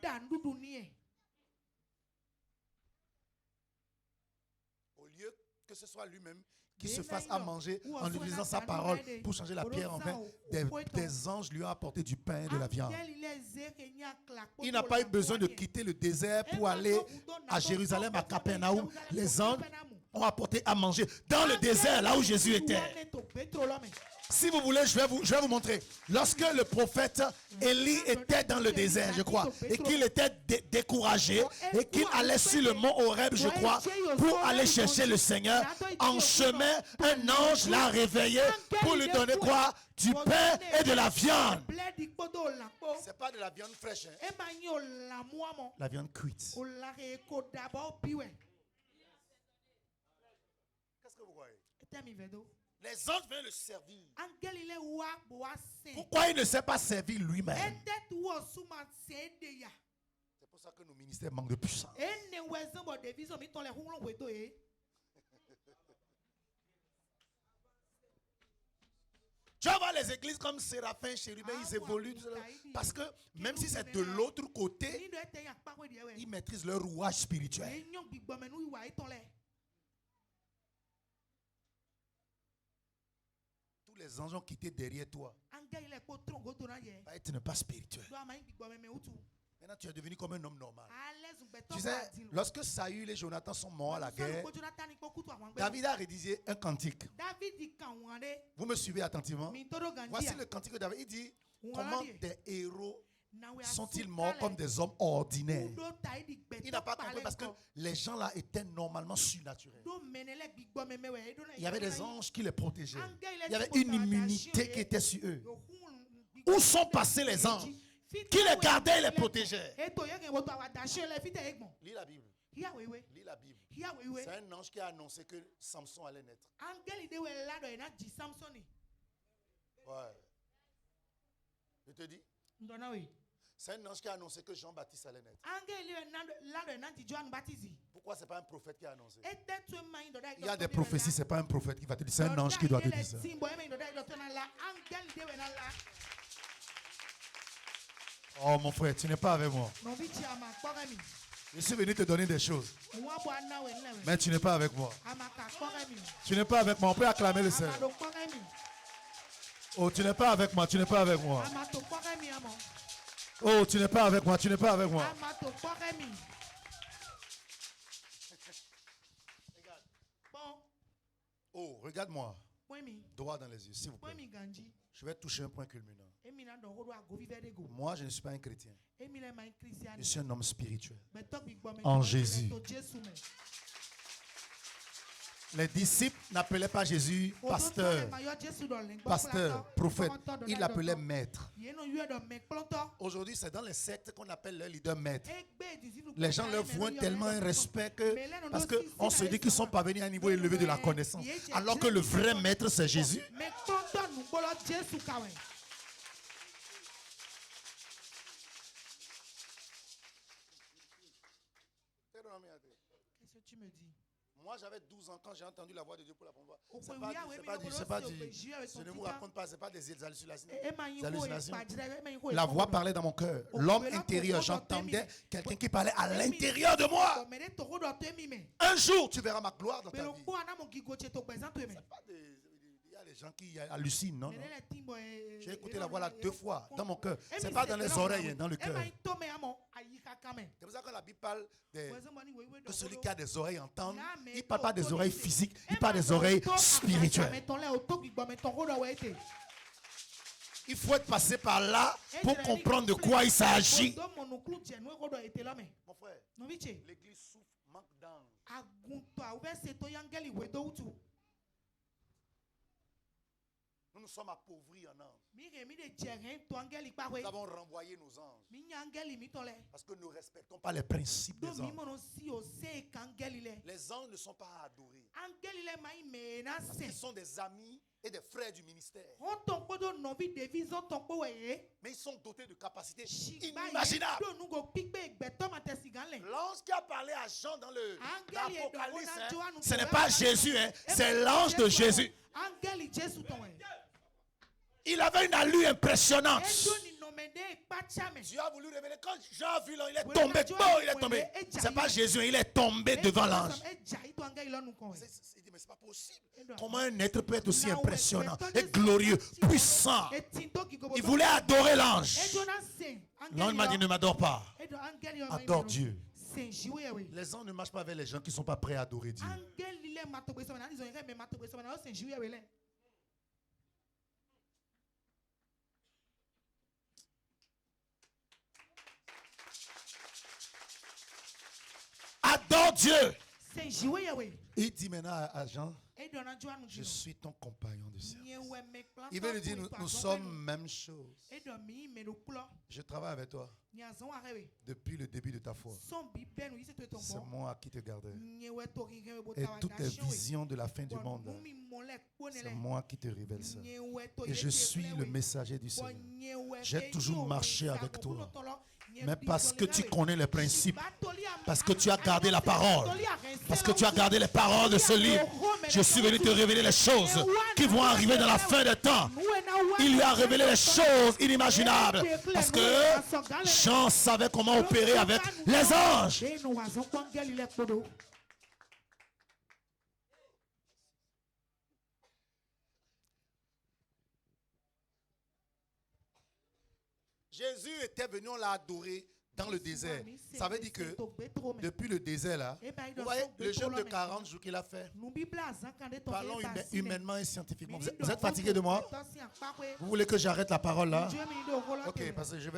Au lieu que ce soit lui-même qui se fasse à manger en utilisant sa parole pour changer la pierre en vin, des anges lui ont apporté du pain et de la viande. Il n'a pas eu besoin de quitter le désert pour aller à Jérusalem, à Capernaum. Les anges ont apporté à manger dans le désert, là où Jésus était. Si vous voulez, je vais vous montrer. Lorsque le prophète Élie était dans le désert, je crois, et qu'il était découragé, et qu'il allait sur le mont Horeb, je crois, pour aller chercher le Seigneur, en chemin, un ange l'a réveillé pour lui donner quoi? Du pain et de la viande. C'est pas de la viande fraîche, hein? La viande cuite. Qu'est-ce que vous voyez? Les anges viennent le servir. Pourquoi il ne sait pas servir lui-même? C'est pour ça que nos ministères manquent de puissance. Tu vas voir les églises comme Séraphin, Chérubin, ils évoluent. Parce que même si c'est de l'autre côté, ils maîtrisent leur rouage spirituel. Les anges ont quitté derrière toi. Tu n'es pas spirituel. Maintenant, tu es devenu comme un homme normal. À l'aise, Tu sais, lorsque Saül et Jonathan sont morts à la guerre, David a rédigé un cantique. Vous me suivez attentivement? Voici le cantique de David. Il dit, comment des héros sont-ils morts comme des hommes ordinaires? Il n'a pas compris parce que les gens là étaient normalement surnaturels. Il y avait des anges qui les protégeaient. Il y avait une immunité qui était sur eux. Où sont passés les anges qui les gardaient et les protégeaient? Lis la Bible. Lis la Bible. C'est un ange qui a annoncé que Samson allait naître. Ouais. Je te dis. C'est un ange qui a annoncé que Jean-Baptiste allait naître. Pourquoi ce n'est pas un prophète qui a annoncé? Il y a des prophéties, ce n'est pas un prophète qui va te dire. C'est un ange qui doit te dire ça. Oh mon frère, tu n'es pas avec moi. Je suis venu te donner des choses. Mais tu n'es pas avec moi. Tu n'es pas avec moi. On peut acclamer le Seigneur. Oh, tu n'es pas avec moi. Tu n'es pas avec moi. Oh, tu n'es pas avec moi. Tu n'es pas avec moi. Oh, regarde-moi. Droit dans les yeux, s'il vous plaît. Je vais toucher un point culminant. Moi, je ne suis pas un chrétien. Je suis un homme spirituel. En Jésus. Les disciples n'appelaient pas Jésus pasteur, prophète. Ils l'appelaient maître. Aujourd'hui, c'est dans les sectes qu'on appelle leur leader maître. Les gens leur voient tellement un respect que, parce qu'on se dit qu'ils sont parvenus à un niveau élevé de la connaissance. Alors que le vrai maître, c'est Jésus. Qu'est-ce que tu me dis? Moi, j'avais 12 ans quand j'ai entendu la voix de Dieu pour la première fois. Je ne vous raconte pas, ce n'est pas des hallucinations. La voix parlait dans mon cœur. L'homme intérieur, j'entendais quelqu'un qui parlait à l'intérieur de moi. Un jour, tu verras ma gloire dans ta vie. Il y a des gens qui hallucinent, non? J'ai écouté la voix là 2 fois dans mon cœur. Ce n'est pas dans les oreilles, dans le cœur. C'est pour ça que la Bible parle de celui qui a des oreilles entendre. Il ne parle pas des oreilles physiques, il parle des oreilles spirituelles. Il faut être passé par là pour comprendre de quoi il s'agit. Mon frère, l'église souffre, manque d'anges. Nous nous sommes appauvris en anges. Nous avons renvoyé nos anges. Parce que nous ne respectons pas les principes des anges. Les anges ne sont pas adorés. Ils sont des amis et des frères du ministère. Mais ils sont dotés de capacités inimaginables. L'ange qui a parlé à Jean dans l'Apocalypse, ce n'est pas Jésus, c'est l'ange de Jésus. Il avait une allure impressionnante. Dieu a voulu révéler. Quand Jean a vu l'ange, il est tombé. Oh, il est tombé. Ce n'est pas Jésus, il est tombé devant l'ange. Il dit, mais ce n'est pas possible. Comment un être peut être aussi impressionnant et glorieux, puissant? Il voulait adorer l'ange. L'ange m'a dit, ne m'adore pas. Adore Dieu. Les anges ne marchent pas avec les gens qui ne sont pas prêts à adorer Dieu. Adore Dieu. Il dit maintenant à Jean, je suis ton compagnon de service. Il veut lui dire, nous sommes même chose. Je travaille avec toi depuis le début de ta foi. C'est moi qui te garderai. Et toutes les visions de la fin du monde, c'est moi qui te révèle ça. Et je suis le messager du Seigneur. J'ai toujours marché avec toi. Mais parce que tu connais les principes, parce que tu as gardé la parole, parce que tu as gardé les paroles de ce livre, je suis venu te révéler les choses qui vont arriver dans la fin des temps. Il lui a révélé les choses inimaginables parce que Jean savait comment opérer avec les anges. Jésus était venu, on l'a adoré dans le désert. Ça veut dire que depuis le désert là, vous voyez le jeûne de 40 jours qu'il a fait. Parlons humainement et scientifiquement. Vous êtes fatigué de moi? Vous voulez que j'arrête la parole là? Ok, parce que j'ai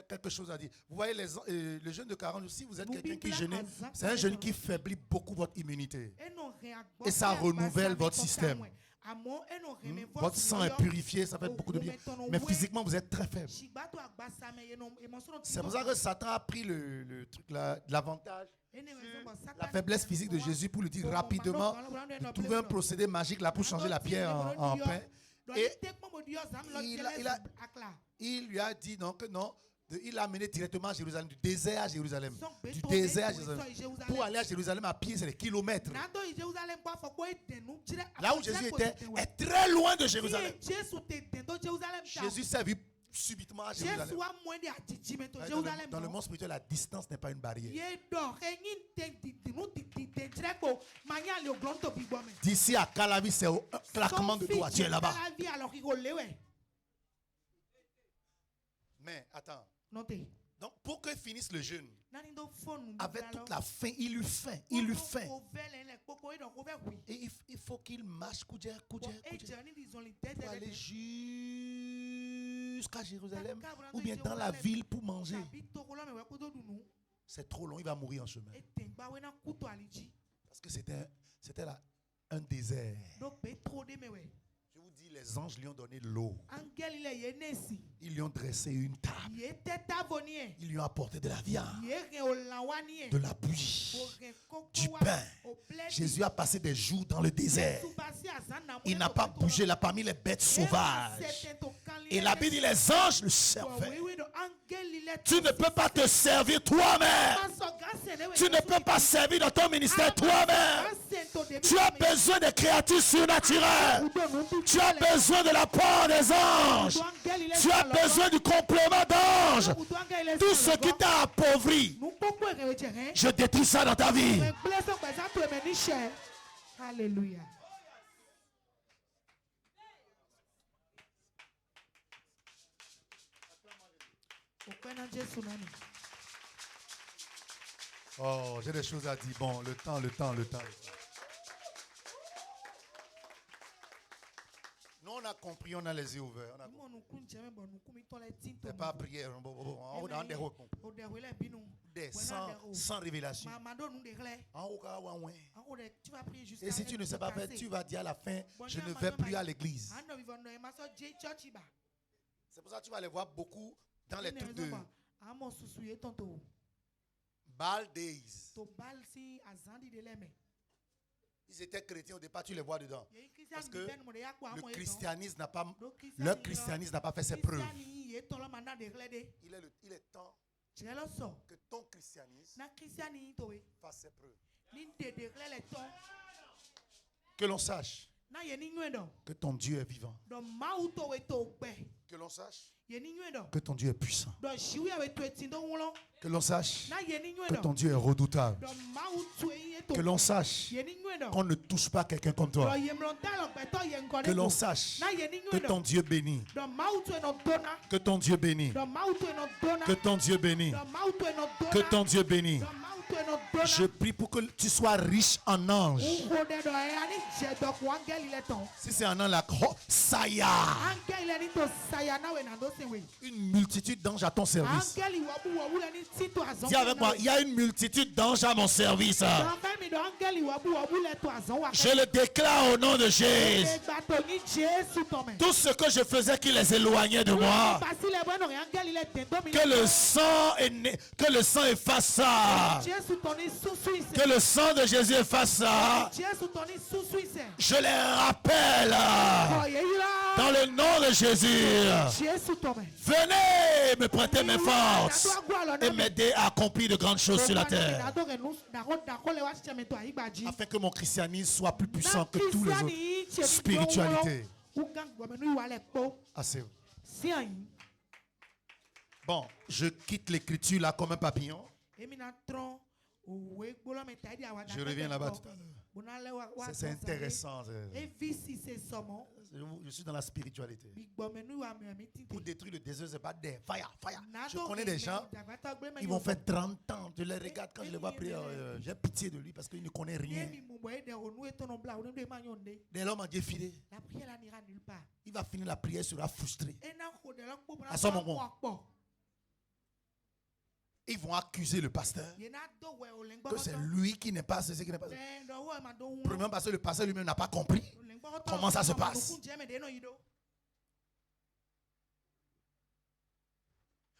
quelque chose à dire. Vous voyez le jeûne de 40 jours, si vous êtes quelqu'un qui jeûne, c'est un jeûne qui faiblit beaucoup votre immunité. Et ça renouvelle votre système. Votre sang est purifié, ça fait beaucoup de bien. Mais physiquement, vous êtes très faible. C'est pour ça que Satan a pris le truc là, l'avantage, la faiblesse physique de Jésus pour lui dire rapidement de trouver un procédé magique là pour changer la pierre en pain. Et il lui a dit non, que non. Il l'a amené directement à Jérusalem, du désert à Jérusalem. Du désert à Jérusalem. Pour aller à Jérusalem à pied, c'est des kilomètres. Là où Jésus était est très loin de Jérusalem. Jésus s'est vu subitement à Jérusalem. Dans le monde spirituel, la distance n'est pas une barrière. D'ici à Calavi, c'est un claquement de doigts. Tu es là-bas. Mais attends. Donc pour que finisse le jeûne, avec toute la faim, il eut faim. Et il faut qu'il marche, pour aller jusqu'à Jérusalem ou bien dans la ville pour manger. C'est trop long, il va mourir en chemin. Parce que c'était un désert. Je vous dis, les anges lui ont donné l'eau. Ils lui ont dressé une table. Ils lui ont apporté de la viande, de la bouillie, du pain. Jésus a passé des jours dans le désert. Il n'a pas bougé là parmi les bêtes sauvages. Et la Bible dit, les anges le servaient. Tu ne peux pas te servir toi-même. Tu ne peux pas servir dans ton ministère toi-même. Tu as besoin des créatures surnaturelles. Tu as besoin de la part des anges. Tu as besoin du complément d'anges. Tout ce qui t'a appauvri, je détruis ça dans ta vie. Alléluia. Oh, j'ai des choses à dire. Bon, le temps. Nous, on a compris, on a les yeux ouverts. C'est pas prière. On a des recomptes. Sans révélation. Et si tu ne sais pas faire, tu vas dire à la fin, je ne vais plus à l'église. C'est pour ça que tu vas les voir beaucoup dans les trucs de Baal Days. Ils étaient chrétiens au départ, tu les vois dedans. Parce que leur christianisme n'a pas fait ses preuves. Il est temps que ton christianisme fasse ses preuves. Que l'on sache que ton Dieu est vivant. Que l'on sache que ton Dieu est puissant. Que l'on sache que ton Dieu est redoutable. Que l'on sache qu'on ne touche pas quelqu'un comme toi. Que l'on sache que ton Dieu bénit. Que ton Dieu bénit. Que ton Dieu bénit. Que ton Dieu bénit. Je prie pour que tu sois riche en anges. Si c'est un ange là, Saya. Une multitude d'anges à ton service. Dis avec moi, il y a une multitude d'anges à mon service. Je le déclare au nom de Jésus. Tout ce que je faisais qui les éloignait de moi, que le sang efface ça. Que le sang de Jésus efface ça. Je les rappelle dans le nom de Jésus. Venez me prêter mes forces et m'aider à accomplir de grandes choses sur la terre, afin que mon christianisme soit plus puissant que tous les autres spiritualités. Assez. Bon, je quitte l'écriture là comme un papillon. Je reviens là-bas tout à l'heure. C'est intéressant. Je suis dans la spiritualité. Pour détruire le désert, c'est pas des fire. Je connais des gens, ils vont faire 30 ans. Je les regarde quand je les vois prier. J'ai pitié de lui parce qu'il ne connaît rien. Dès l'homme a Dieu filé, La prière là n'ira nulle part. il va finir la prière, sera frustré. À ce moment, ils vont accuser le pasteur que c'est lui qui n'est pas ceci, qui n'est pas ceci. Premièrement, parce que le pasteur lui-même n'a pas compris comment ça se passe.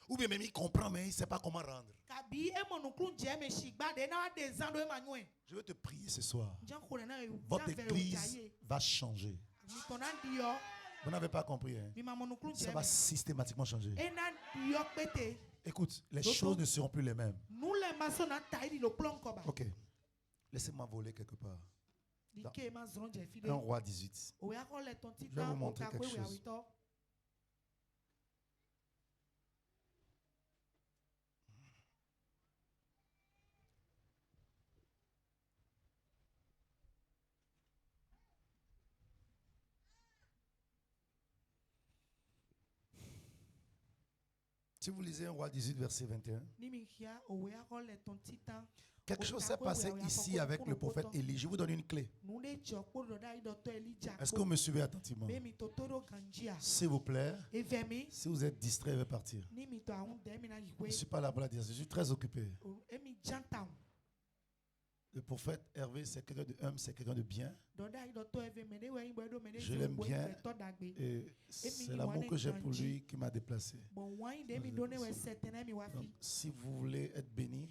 Ou bien même il comprend, mais il ne sait pas comment rendre. Je veux te prier ce soir. Votre église va changer. Vous n'avez pas compris. Hein? Ça va systématiquement changer. Écoute, les choses ne seront plus les mêmes. Ok. Laissez-moi voler quelque part. Un roi 18. Je vais vous montrer quelque chose. Si vous lisez un roi 18, verset 21, quelque chose s'est passé ici avec le prophète Élie. Je vous donne une clé. Est-ce que vous me suivez attentivement? S'il vous plaît, si vous êtes distrait, je vais partir. Je ne suis pas là pour la dire, je suis très occupé. Le prophète Hervé, c'est quelqu'un de humble, c'est quelqu'un de bien. Je l'aime bien et c'est l'amour que j'ai pour lui qui m'a déplacé. Donc, si vous voulez être béni,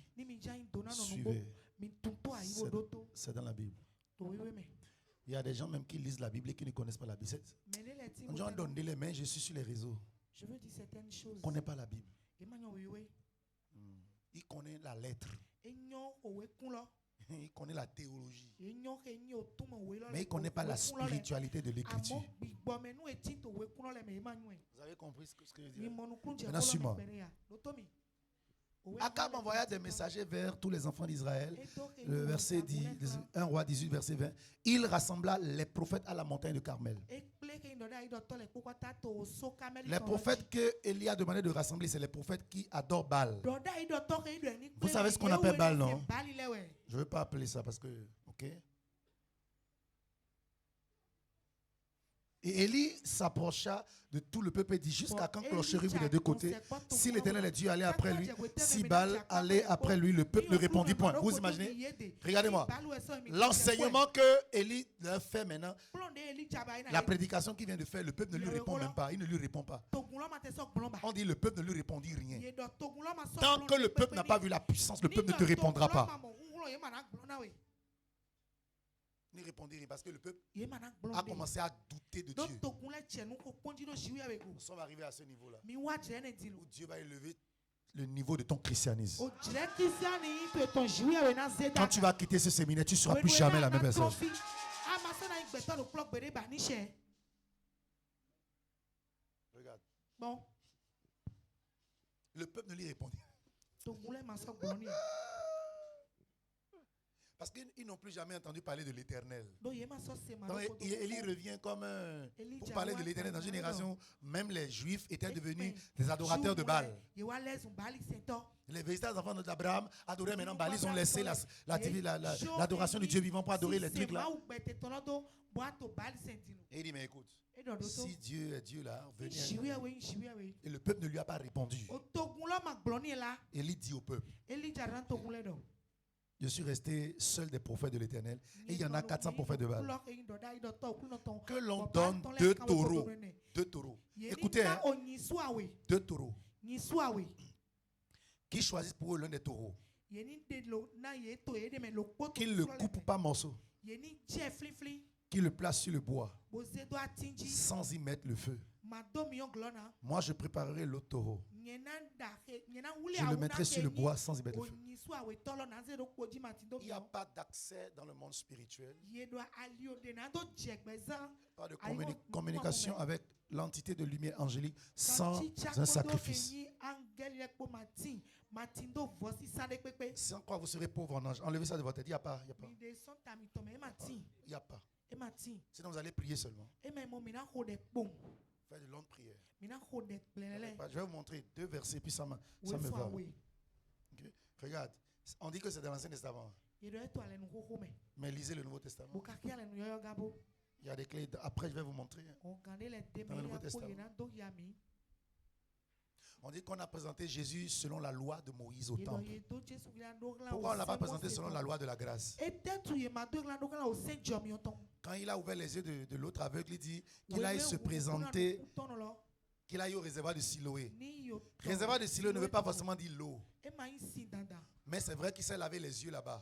suivez. C'est dans la Bible. Il y a des gens même qui lisent la Bible et qui ne connaissent pas la Bible. Les gens donnent les mains, je suis sur les réseaux. Je veux dire certaines choses. Il ne connaît pas la Bible. Il connaît la lettre. Il connaît la théologie. Mais il ne connaît pas la spiritualité de l'écriture. Vous avez compris ce que je veux dire? Maintenant, suis-moi. Akab envoya des messagers vers tous les enfants d'Israël. Le verset dit, 1 roi 18, verset 20. Il rassembla les prophètes à la montagne de Carmel. Les prophètes que Élie a demandé de rassembler, c'est les prophètes qui adorent Baal. Vous savez ce qu'on appelle Baal, non? Je ne veux pas appeler ça parce que, ok? Et Élie s'approcha de tout le peuple et dit jusqu'à quand clocherie des deux côtés. Si l'Éternel est Dieu allait après lui, si Baal allait après lui, le peuple ne répondit point. Vous imaginez? Regardez-moi. L'enseignement que Élie leur fait maintenant, la prédication qu'il vient de faire, le peuple ne lui répond même pas. Il ne lui répond pas. On dit le peuple ne lui répondit rien. Tant que le peuple n'a pas vu la puissance, le peuple ne te répondra pas. Ne répondit rien parce que le peuple a commencé à douter de Dieu. Nous sommes arrivés à ce niveau-là où Dieu va élever le niveau de ton christianisme. Quand tu vas quitter ce séminaire, tu ne seras plus jamais la même personne. Regarde. Bon. Le peuple ne lui répondit. Parce qu'ils n'ont plus jamais entendu parler de l'Éternel. Donc, Élie revient comme pour parler de l'Éternel dans une génération. Même les Juifs étaient devenus des adorateurs de Baal. Les véritables enfants d'Abraham adoraient maintenant Baal. Ils ont laissé l'adoration du Dieu vivant pour adorer les trucs là. Et il dit, mais écoute, si Dieu est Dieu là, venez. Et le peuple ne lui a pas répondu. Élie dit au peuple, je suis resté seul des prophètes de l'Éternel. Et il y en a 400 prophètes de Baal. Que l'on donne 2 taureaux. 2 taureaux. Écoutez, hein, 2 taureaux. Qui choisissent pour eux l'un des taureaux. Qu'ils le coupent par morceaux. Qu'ils le placent sur le bois. Sans y mettre le feu. Moi, je préparerai l'autre taureau. Je le mettrai sur le bois sans y mettre le feu. Il n'y a pas d'accès dans le monde spirituel. Pas de communication avec l'entité de lumière angélique sans un sacrifice. C'est en quoi vous serez pauvre en ange. Enlevez ça de votre tête. Il n'y a pas. Il n'y a pas. Sinon vous allez prier seulement. Faire de longues prières. Je vais vous montrer 2 versets, puis ça me va. Okay. Regarde, on dit que c'est dans l'Ancien Testament. Mais lisez le Nouveau Testament. Il y a des clés. Après, je vais vous montrer. Dans le Nouveau Testament. On dit qu'on a présenté Jésus selon la loi de Moïse au temple. Pourquoi on ne l'a pas présenté selon la loi de la grâce? Quand il a ouvert les yeux de l'autre aveugle, il dit qu'il aille se présenter, qu'il aille au réservoir de Siloé. Réservoir de Siloé ne veut pas forcément dire l'eau. Mais c'est vrai qu'il s'est lavé les yeux là-bas.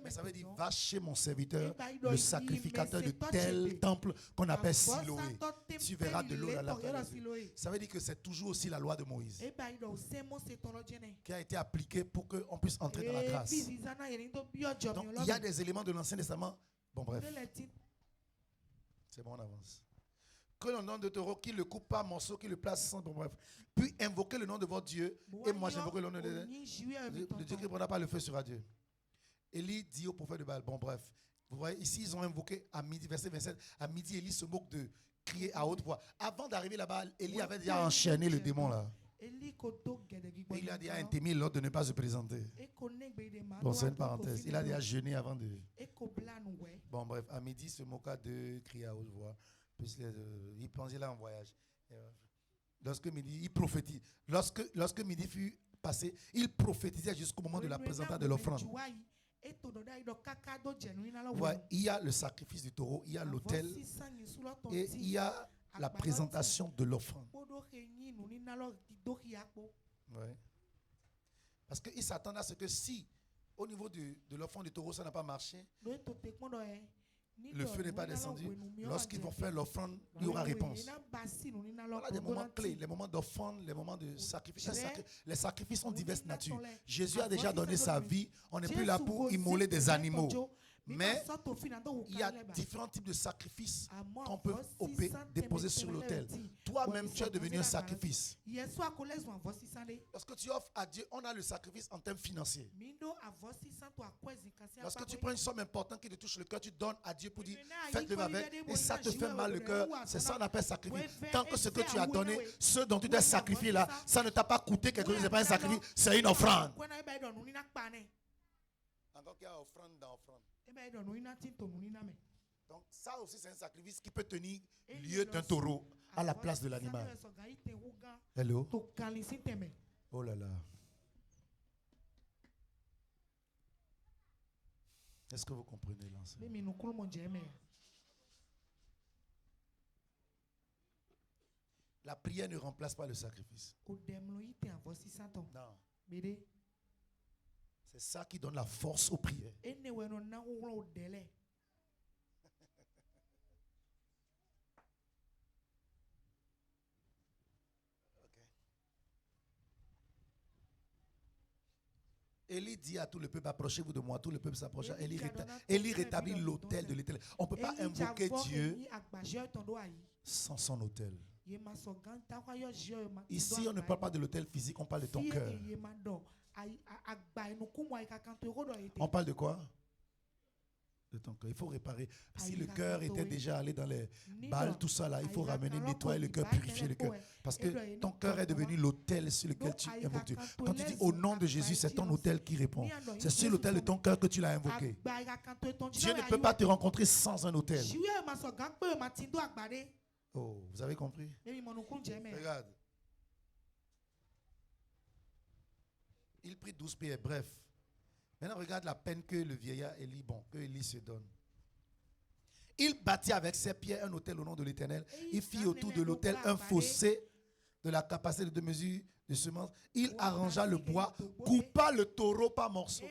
Mais ça veut dire, va chez mon serviteur, le sacrificateur de tel temple qu'on appelle Siloé. Tu verras de l'eau là-bas. Ça veut dire que c'est toujours aussi la loi de Moïse qui a été appliquée pour qu'on puisse entrer dans la grâce. Donc, il y a des éléments de l'Ancien Testament. Bon, bref. C'est bon, on avance. Que le nom de taureau, qui le coupe pas en morceaux, qui le place sans, bon, bref. Puis invoquez le nom de votre Dieu. Et moi, j'invoque le nom de Dieu qui ne prendra pas le feu sur Dieu. Élie dit au prophète de Baal, bon, bref. Vous voyez, ici, ils ont invoqué à midi, verset 27. À midi, Élie se moque de crier à haute voix. Avant d'arriver là-bas, Élie avait déjà enchaîné le démon là. Et il a déjà intimé l'autre de ne pas se présenter. Bon, c'est une parenthèse. Il a déjà jeûné avant de. Bon, bref, à midi, il se moqua de crier à haute voix. Il pensait là en voyage. Lorsque midi, il prophétise. Lorsque midi fut passé, il prophétisait jusqu'au moment de la présentation de l'offrande. Ouais, il y a le sacrifice du taureau, il y a l'autel et il y a la présentation de l'offrande. Ouais. Parce qu'il s'attend à ce que si, au niveau de l'offrande du taureau, ça n'a pas marché, le feu n'est pas descendu. Lorsqu'ils vont faire l'offrande, il y aura réponse. Voilà des moments clés, les moments d'offrande, les moments de sacrifice. Les sacrifices sont diverses natures. Jésus a déjà donné sa vie. On n'est plus là pour immoler des animaux. Mais il y a différents types de sacrifices qu'on peut déposer sur l'autel. Toi-même, tu es devenu un sacrifice. Lorsque tu offres à Dieu, on a le sacrifice en termes financiers. Lorsque tu prends une somme importante qui te touche le cœur, tu donnes à Dieu pour dire faites-le avec, et ça te fait mal le cœur. C'est ça qu'on appelle sacrifice. Tant que ce que tu as donné, ce dont tu t'es sacrifié là, ça ne t'a pas coûté quelque chose, ce n'est pas un sacrifice, c'est une offrande. Encore qu'il y a offrande dans offrande. Donc ça aussi c'est un sacrifice qui peut tenir lieu d'un taureau à la place de l'animal. Hello? Oh là là. Est-ce que vous comprenez l'enseignement? La prière ne remplace pas le sacrifice. Non. C'est ça qui donne la force aux prières. Élie dit à tout le peuple, approchez-vous de moi. Tout le peuple s'approcha. Élie rétablit l'autel de l'Éternel. On ne peut pas invoquer Dieu sans son autel. Ici, on ne parle pas de l'autel physique, on parle de ton cœur. On parle de quoi? De ton cœur. Il faut réparer. Si le cœur était déjà allé dans les balles, tout ça là, il faut ramener, nettoyer le cœur, purifier le cœur. Parce que ton cœur est devenu l'autel sur lequel tu invoques Dieu. Quand tu dis au nom de Jésus, c'est ton autel qui répond. C'est sur l'autel de ton cœur que tu l'as invoqué. Dieu ne peut pas te rencontrer sans un autel. Oh, vous avez compris? Regarde. Il prit 12 pierres, bref. Maintenant, regarde la peine que le vieillard que Élie se donne. Il bâtit avec ses pierres un autel au nom de l'Éternel. Il fit autour de l'autel un fossé de la capacité de 2 mesures de semences. Il arrangea le bois, coupa le taureau par morceaux.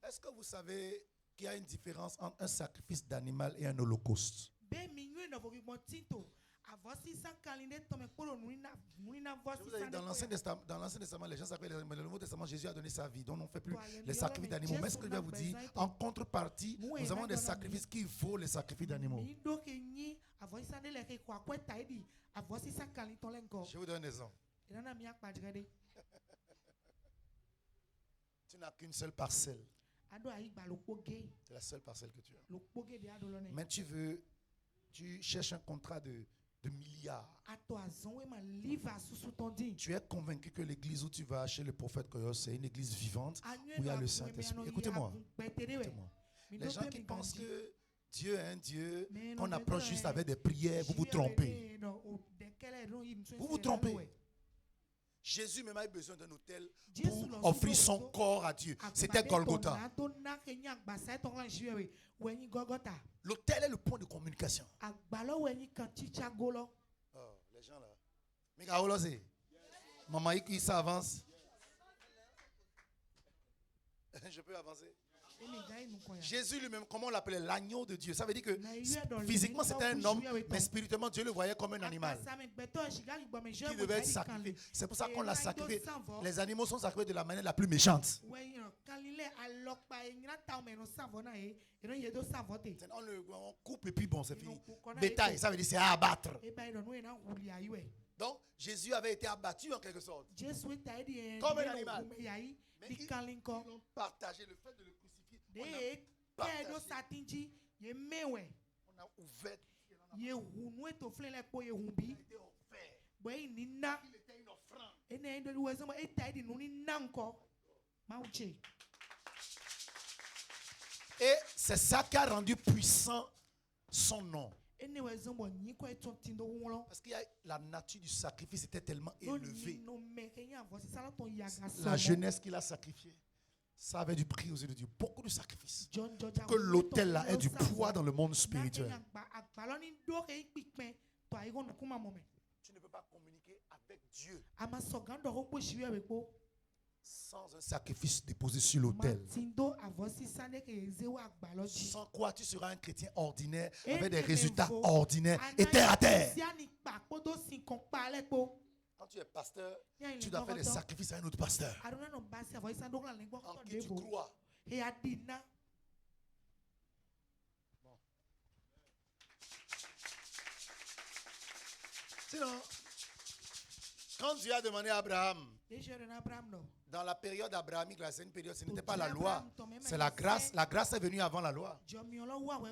Est-ce que vous savez qu'il y a une différence entre un sacrifice d'animal et un holocauste? Dans l'Ancien Testament, les gens s'appellent les animaux. Dans le Nouveau Testament, Jésus a donné sa vie. Donc, on ne fait plus les sacrifices d'animaux. Mais ce que je vais vous dire, en contrepartie, nous avons des sacrifices qui vaut les sacrifices d'animaux. Je vous donne un exemple. Tu n'as qu'une seule parcelle. C'est la seule parcelle que tu as. Mais tu cherches un contrat de milliards. Tu es convaincu que l'église où tu vas chez le prophète Koyos, c'est une église vivante où il y a le Saint-Esprit. Écoutez-moi. Les gens qui pensent que Dieu est un Dieu qu'on approche juste avec des prières, vous vous trompez. Vous vous trompez. Jésus même a eu besoin d'un hôtel pour offrir son corps à Dieu. C'était Golgotha. L'hôtel est le point de communication. Oh, les gens là. Maman, il s'avance. Je peux avancer. Jésus lui-même, comment on l'appelait? L'agneau de Dieu. Ça veut dire que physiquement c'était un homme, mais spirituellement Dieu le voyait comme un animal qui devait être sacrifié. C'est pour ça qu'on l'a sacrifié. Les animaux sont sacrifiés de la manière la plus méchante. On coupe et puis bon, c'est fini. Bétail, ça veut dire c'est à abattre. Donc Jésus avait été abattu en quelque sorte. Comme un animal. Mais ils ont partagé le fait de le crucifier. On a ouvert. Il était offert. Il était une offrande. Et c'est ça qui a rendu puissant son nom. Parce que la nature du sacrifice était tellement élevée. La jeunesse qu'il a sacrifiée, ça avait du prix aux yeux de Dieu. Beaucoup de sacrifices. Pour que l'autel là ait du poids dans le monde spirituel. Tu ne peux pas communiquer avec Dieu sans un sacrifice déposé sur l'autel. Sans quoi tu seras un chrétien ordinaire avec des résultats ordinaires et terre à terre. Quand tu es pasteur, tu dois faire des sacrifices à un autre pasteur en qui tu crois. Bon. Sinon, quand Dieu a demandé à Abraham, dans la période abrahamique, c'est une période, ce n'était pas la loi, c'est la grâce. La grâce est venue avant la loi.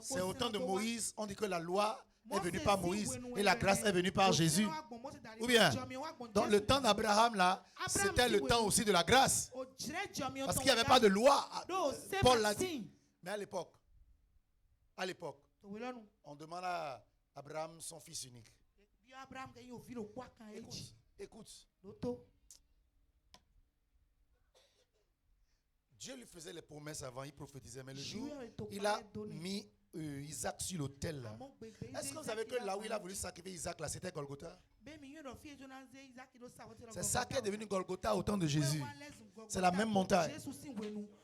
C'est au temps de Moïse, on dit que la loi est venue par Moïse et la grâce est venue par Jésus. Ou bien, dans le temps d'Abraham là, c'était le temps aussi de la grâce. Parce qu'il n'y avait pas de loi. Paul l'a dit. Mais à l'époque, on demande à Abraham son fils unique. Écoute. Dieu lui faisait les promesses avant, il prophétisait. Mais le jour, il a mis Isaac sur l'autel. Est-ce que vous savez que là où il a voulu sacrifier Isaac, là, c'était Golgotha? C'est ça qui est devenu Golgotha au temps de Jésus. C'est la même montagne.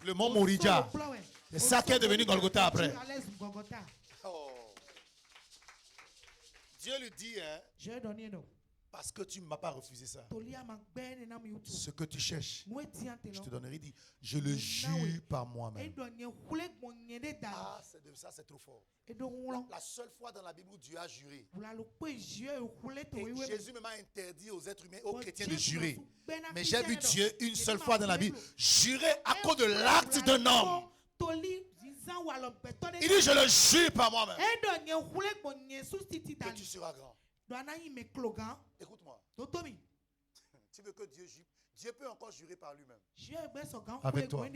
Le mont Moridja. C'est ça qui est devenu Golgotha après. Oh. Dieu lui dit, hein, parce que tu ne m'as pas refusé ça. Ce que tu cherches, je te donnerai. Dit, je le jure par moi-même. Ah, ça c'est trop fort. La seule fois dans la Bible où Dieu a juré. Et Jésus même a interdit aux êtres humains, aux chrétiens de jurer. Mais j'ai vu Dieu une seule fois dans la Bible jurer à cause de l'acte d'un homme. Il dit, je le jure par moi-même que tu seras grand. Écoute-moi. Tu veux que Dieu jure? Dieu peut encore jurer par lui-même. Avec toi.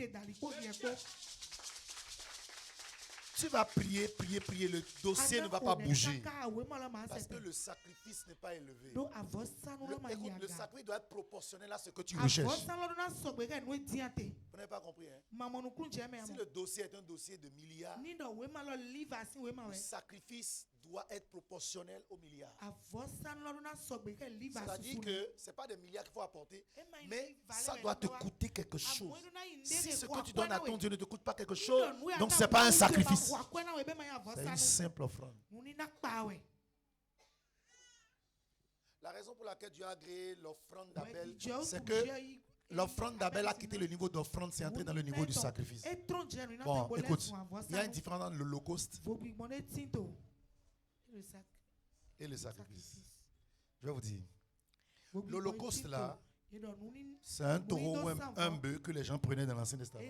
Tu vas prier. Le dossier ne va pas bouger. Parce que le sacrifice n'est pas élevé. Le sacrifice doit être proportionnel à ce que tu recherches. Vous n'avez pas compris, hein? Si le dossier est un dossier de milliards, le sacrifice doit être proportionnel aux milliards. C'est-à-dire que ce n'est pas des milliards qu'il faut apporter, mais ça doit te coûter quelque chose. Si ce que tu donnes à ton Dieu ne te coûte pas quelque chose, donc ce n'est pas un sacrifice. C'est une simple offrande. La raison pour laquelle Dieu a créé l'offrande d'Abel, c'est que l'offrande d'Abel a quitté le niveau d'offrande, c'est entré dans le niveau du sacrifice. Bon, écoute, il y a une différence entre l'holocauste et le sacrifice. Je vais vous dire. L'Holocauste là, c'est un taureau ou un bœuf que les gens prenaient dans l'Ancien Testament.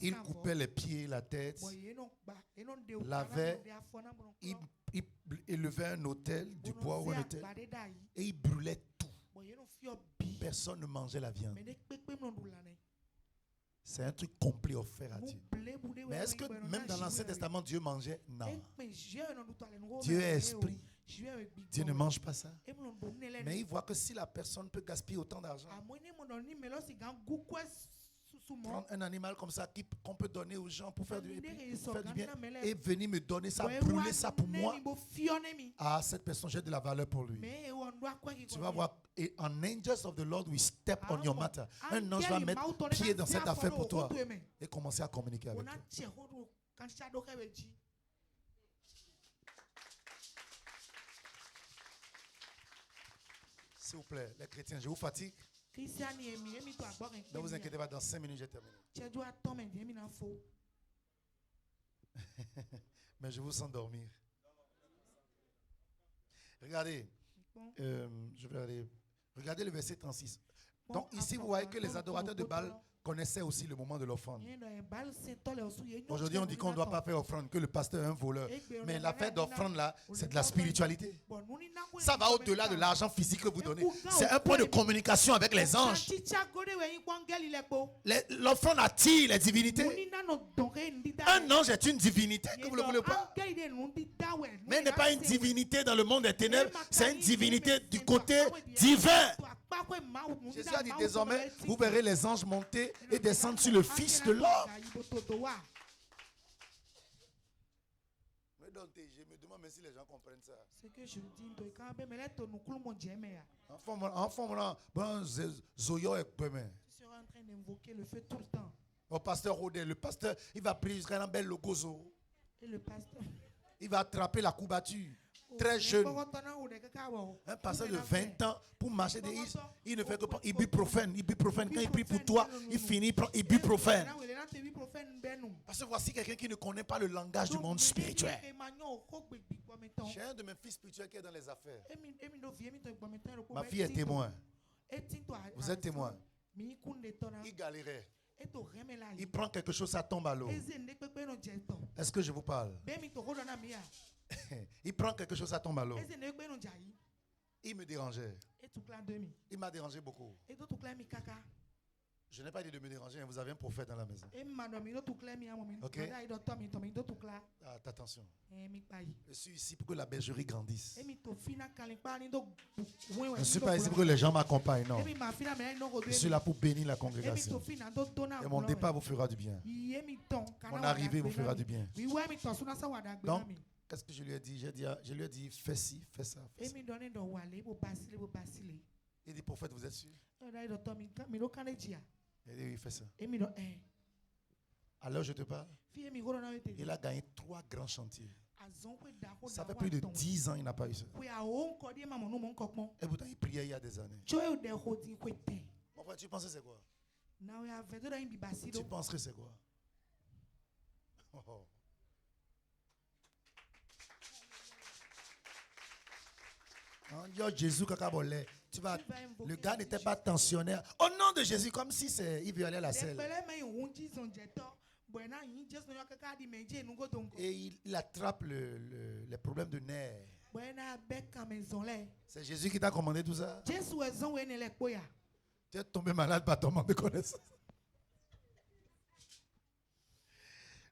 Ils coupaient les pieds, la tête, lavaient, ils élevaient un autel, du bois ou un autel, et ils brûlaient tout. Personne ne mangeait la viande. C'est un truc complet offert à Dieu. Mais est-ce que même dans l'Ancien Testament, Dieu mangeait? Non. Dieu est esprit. Dieu ne mange pas ça. Mais il voit que si la personne peut gaspiller autant d'argent, prendre un animal comme ça qu'on peut donner aux gens pour faire du bien et venir me donner ça, brûler ça pour moi, ah, cette personne, j'ai de la valeur pour lui. Tu vas voir, an angels of the Lord will step on your matter. Un ange va mettre pied dans cette affaire pour toi et commencer à communiquer avec toi. S'il vous plaît, les chrétiens, je vous fatigue. Ne vous inquiétez pas, dans 5 minutes, j'ai terminé. Mais je vous sens dormir. Regardez, je vais aller. Regardez le verset 36. Donc ici, vous voyez que les adorateurs de Baal connaissaient aussi le moment de l'offrande. Aujourd'hui, on dit qu'on ne doit pas faire offrande, que le pasteur est un voleur. Mais l'affaire d'offrande là, c'est de la spiritualité. Ça va au-delà de l'argent physique que vous donnez. C'est un point de communication avec les anges. L'offrande attire les divinités. Un ange est une divinité, que vous ne le voulez pas. Mais il n'est pas une divinité dans le monde des ténèbres. C'est une divinité du côté divin. Jésus a dit désormais, vous verrez les anges monter et descendre sur le Fils de l'homme. Je me demande même si les gens comprennent ça. C'est que je dis, tu seras en train d'invoquer le feu tout le temps. Au pasteur Rodé, le pasteur, il va prier un bel logozo. Et le pasteur, il va attraper la couverture. Très jeune. Un pasteur de 20 ans pour marcher des il ne fait que prendre ibuprofène. Quand il prie pour toi, il finit par ibuprofène. Parce que voici quelqu'un qui ne connaît pas le langage du monde spirituel. J'ai un de mes fils spirituels qui est dans les affaires. Ma fille est témoin. Vous êtes témoin. Il galérait. Il prend quelque chose, ça tombe à l'eau. Est-ce que je vous parle? Il prend quelque chose, ça tombe à l'eau. Il me dérangeait. Il m'a dérangé beaucoup. Je n'ai pas dit de me déranger, vous avez un prophète dans la maison. Ok? Attention. Je suis ici pour que la bergerie grandisse. Je ne suis pas ici pour que les gens m'accompagnent, non. Je suis là pour bénir la congrégation. Et mon départ vous fera du bien. Mon arrivée vous fera du bien. Donc, qu'est-ce que je lui ai dit? Je lui ai dit, fais ci, fais ça. Fais ça. Il dit, prophète, vous êtes sûr? Il dit, oui, fais ça. Alors je te parle. Il a gagné 3 grands chantiers. Ça fait plus de 10 ans qu'il n'a pas eu ça. Et pourtant, il priait il y a des années. Mon frère, tu penses que c'est quoi? Tu penses que c'est quoi? Oh. Jésus, tu vas, le gars n'était pas tensionnaire. Au nom de Jésus, comme si il violait la selle. Et il attrape les problèmes de nerfs. C'est Jésus qui t'a commandé tout ça. Tu es tombé malade par ton manque de connaissance.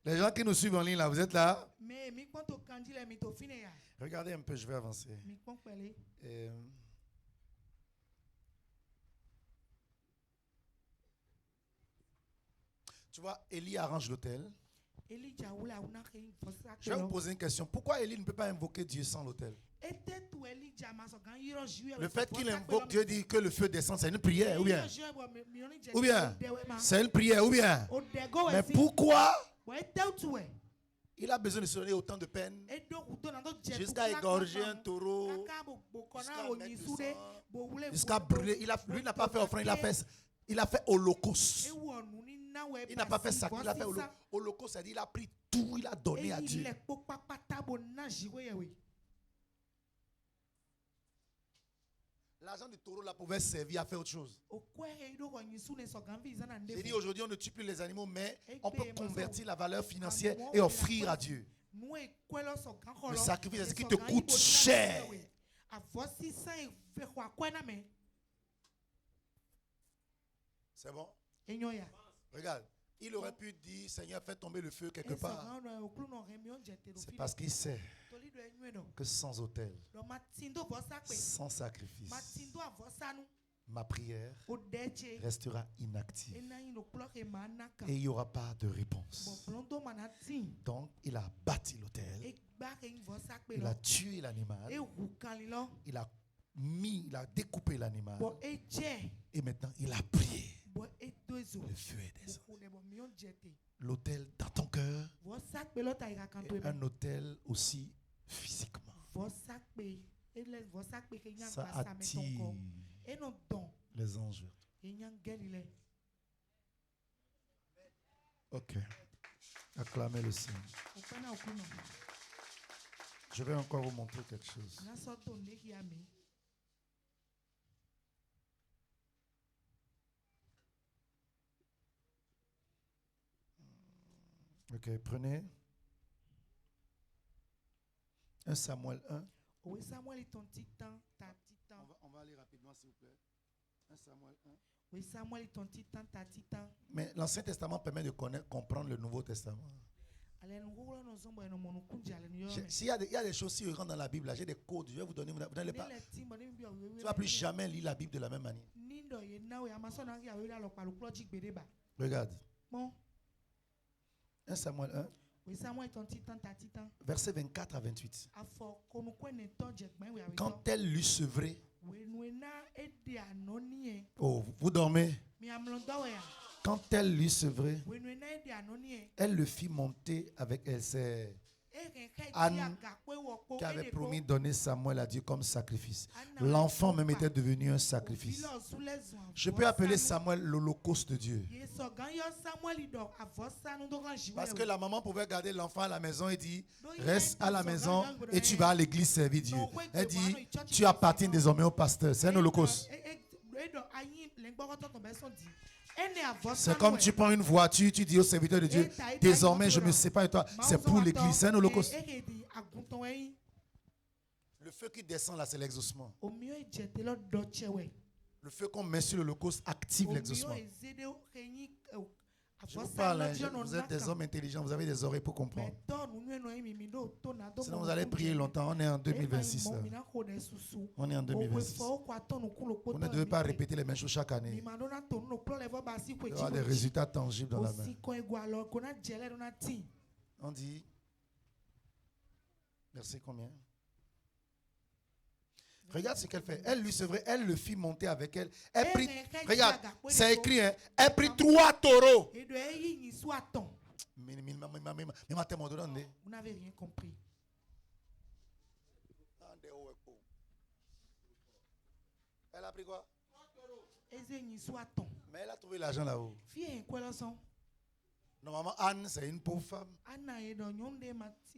Les gens qui nous suivent en ligne là, vous êtes là? Regardez un peu, je vais avancer. Tu vois, Élie arrange l'autel. Je vais vous poser une question. Pourquoi Élie ne peut pas invoquer Dieu sans l'autel? Le fait qu'il invoque Dieu dit que le feu descend, c'est une prière, ou bien? Ou bien? C'est une prière, ou bien? Mais pourquoi il a besoin de se donner autant de peine jusqu'à égorger un taureau, jusqu'à brûler? Lui n'a pas fait offrande, il a fait holocauste. Il n'a pas fait ça, il a fait holocauste, c'est-à-dire il a pris tout, il a donné à Dieu. L'argent du taureau là pouvait servir à faire autre chose. J'ai dit aujourd'hui, on ne tue plus les animaux, mais on peut convertir la valeur financière et offrir à Dieu. Le sacrifice, c'est ce qui te coûte cher. C'est bon? Regarde, il aurait pu dire, Seigneur, fais tomber le feu quelque part. C'est parce qu'il sait que sans autel, sans sacrifice, ma prière restera inactive. Et il n'y aura pas de réponse. Donc, il a bâti l'autel. Il a tué l'animal. Il a découpé l'animal. Et maintenant, il a prié. Le feu est descendu. L'autel dans ton cœur est un autel aussi physiquement. Ça attire les anges. Ok. Acclamez le Seigneur. Je vais encore vous montrer quelque chose. Ok, prenez 1 Samuel 1. Oui, Samuel est ton titan, ta titan. On va aller rapidement, s'il vous plaît. 1 Samuel 1. Oui, Samuel est ton titan, ta titan. Mais l'Ancien Testament permet de comprendre le Nouveau Testament. S'il y a des choses si rentrent dans la Bible, j'ai des codes, je vais vous donner, vous n'allez pas. Tu ne vas plus jamais lire la Bible de la même manière. Regarde. 1 Samuel 1. Oui, Samuel est ton titan, ta titan. Versets 24 à 28. Quand elle l'eut sevré. Oh, vous dormez? Quand elle l'eut sevré, elle le fit monter avec elle. C'est Anne qui avait promis de donner Samuel à Dieu comme sacrifice. L'enfant même était devenu un sacrifice. Je peux appeler Samuel l'holocauste de Dieu. Parce que la maman pouvait garder l'enfant à la maison et dire, reste à la maison et tu vas à l'église servir Dieu. Elle dit, tu appartiens désormais au pasteur. C'est un holocauste. C'est comme tu prends une voiture, tu dis au serviteur de Dieu, désormais je me sépare de toi. C'est pour l'église, c'est un holocauste. Le feu qui descend là, c'est l'exaucement. Le feu qu'on met sur l'holocauste active l'exaucement. Je vous parle, hein, vous êtes des hommes intelligents, vous avez des oreilles pour comprendre. Sinon vous allez prier longtemps, on est en 2026. Là. On est en 2026. Vous ne devez pas répéter les mêmes choses chaque année. Il y aura des résultats tangibles dans la main. On dit, verset combien? Regarde ce qu'elle fait. Elle lui, c'est vrai, elle le fit monter avec elle. Elle prit, regarde, c'est écrit, hein, elle prit 3 taureaux. Vous n'avez rien compris. Elle a pris quoi? Mais elle a trouvé l'argent là-haut. Normalement, Anne, c'est une pauvre femme.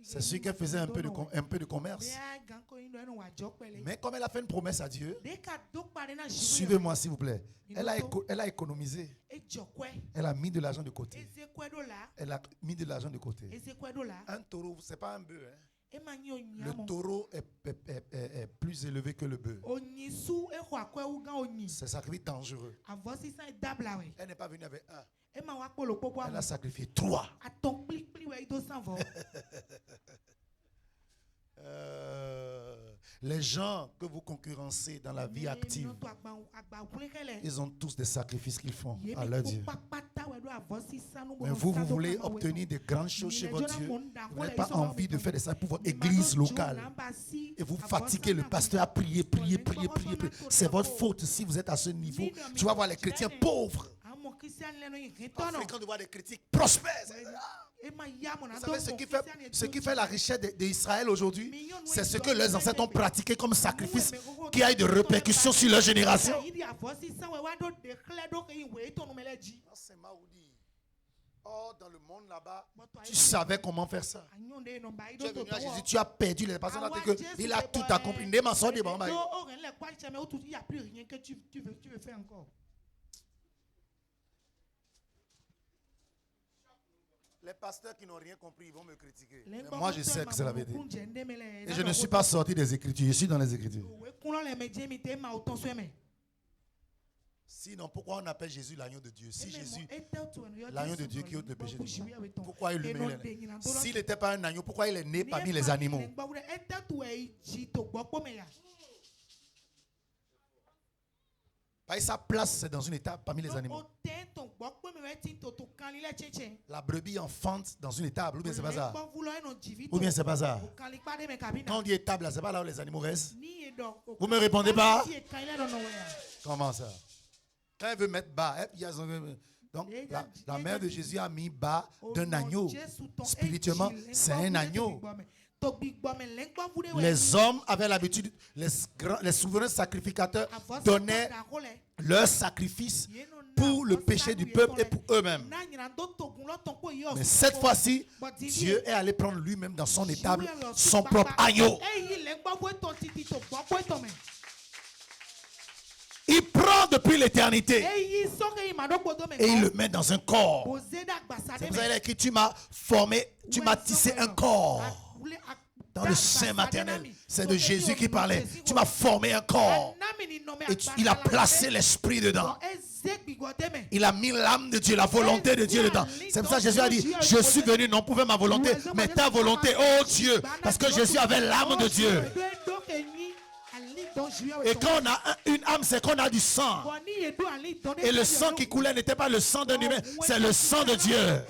C'est sûr qu'elle faisait un peu de commerce. Mais comme elle a fait une promesse à Dieu, suivez-moi s'il vous plaît. Elle a économisé. Elle a mis de l'argent de côté. Elle a mis de l'argent de côté. Un taureau, ce n'est pas un bœuf. Hein. Le taureau est plus élevé que le bœuf. C'est sacrifice dangereux. Elle n'est pas venue avec un. Elle a sacrifié 3. Les gens que vous concurrencez dans la vie active, ils ont tous des sacrifices qu'ils font à leur Dieu. Mais vous voulez obtenir de grandes choses chez votre Dieu. Vous n'avez pas envie de faire des sacrifices pour votre église locale. Et vous fatiguez le pasteur à prier. C'est votre faute si vous êtes à ce niveau. Tu vas voir les chrétiens pauvres. C'est fréquent de voir des critiques prospères. Vous savez ce qui fait la richesse d'Israël aujourd'hui? C'est ce que leurs ancêtres ont pratiqué comme sacrifice qui a eu de répercussions sur leur génération. Or, dans le monde là-bas, tu savais comment faire ça. Tu es venu à Jésus, tu as perdu les personnes. Il a tout accompli. Il n'y a plus rien que tu veux faire encore. Les pasteurs qui n'ont rien compris, ils vont me critiquer. Mais moi, je sais que c'est la vérité. Et je ne suis pas sorti des Écritures, je suis dans les Écritures. Sinon, pourquoi on appelle Jésus l'agneau de Dieu? Si Jésus, l'agneau de Dieu qui ôte le péché du monde, pourquoi il le met? S'il n'était pas un agneau, pourquoi il est né parmi les animaux? Sa place, c'est dans une étable parmi les animaux. La brebis enfante dans une étable, ou bien c'est pas ça? Ou bien c'est pas ça? Quand on dit étable, c'est pas là où les animaux restent? Vous me répondez pas? Comment ça? Quand elle veut mettre bas, donc la mère de Jésus a mis bas d'un agneau. Spirituellement, c'est un agneau. Les hommes avaient l'habitude, les souverains sacrificateurs donnaient leur sacrifice pour le péché du peuple et pour eux-mêmes. Mais cette fois-ci, Dieu est allé prendre lui-même dans son étable son propre agneau. Il prend depuis l'éternité et il le met dans un corps. C'est pour ça que tu m'as formé, tu m'as tissé un corps. Dans le sein maternel, c'est de Jésus qui parlait. Tu m'as formé un corps. Et il a placé l'esprit dedans. Il a mis l'âme de Dieu, la volonté de Dieu dedans. C'est pour ça que Jésus a dit, je suis venu non pour faire ma volonté, mais ta volonté, oh Dieu. Parce que Jésus avait l'âme de Dieu. Et quand on a une âme, c'est qu'on a du sang. Et le sang qui coulait n'était pas le sang d'un humain, c'est le sang de Dieu.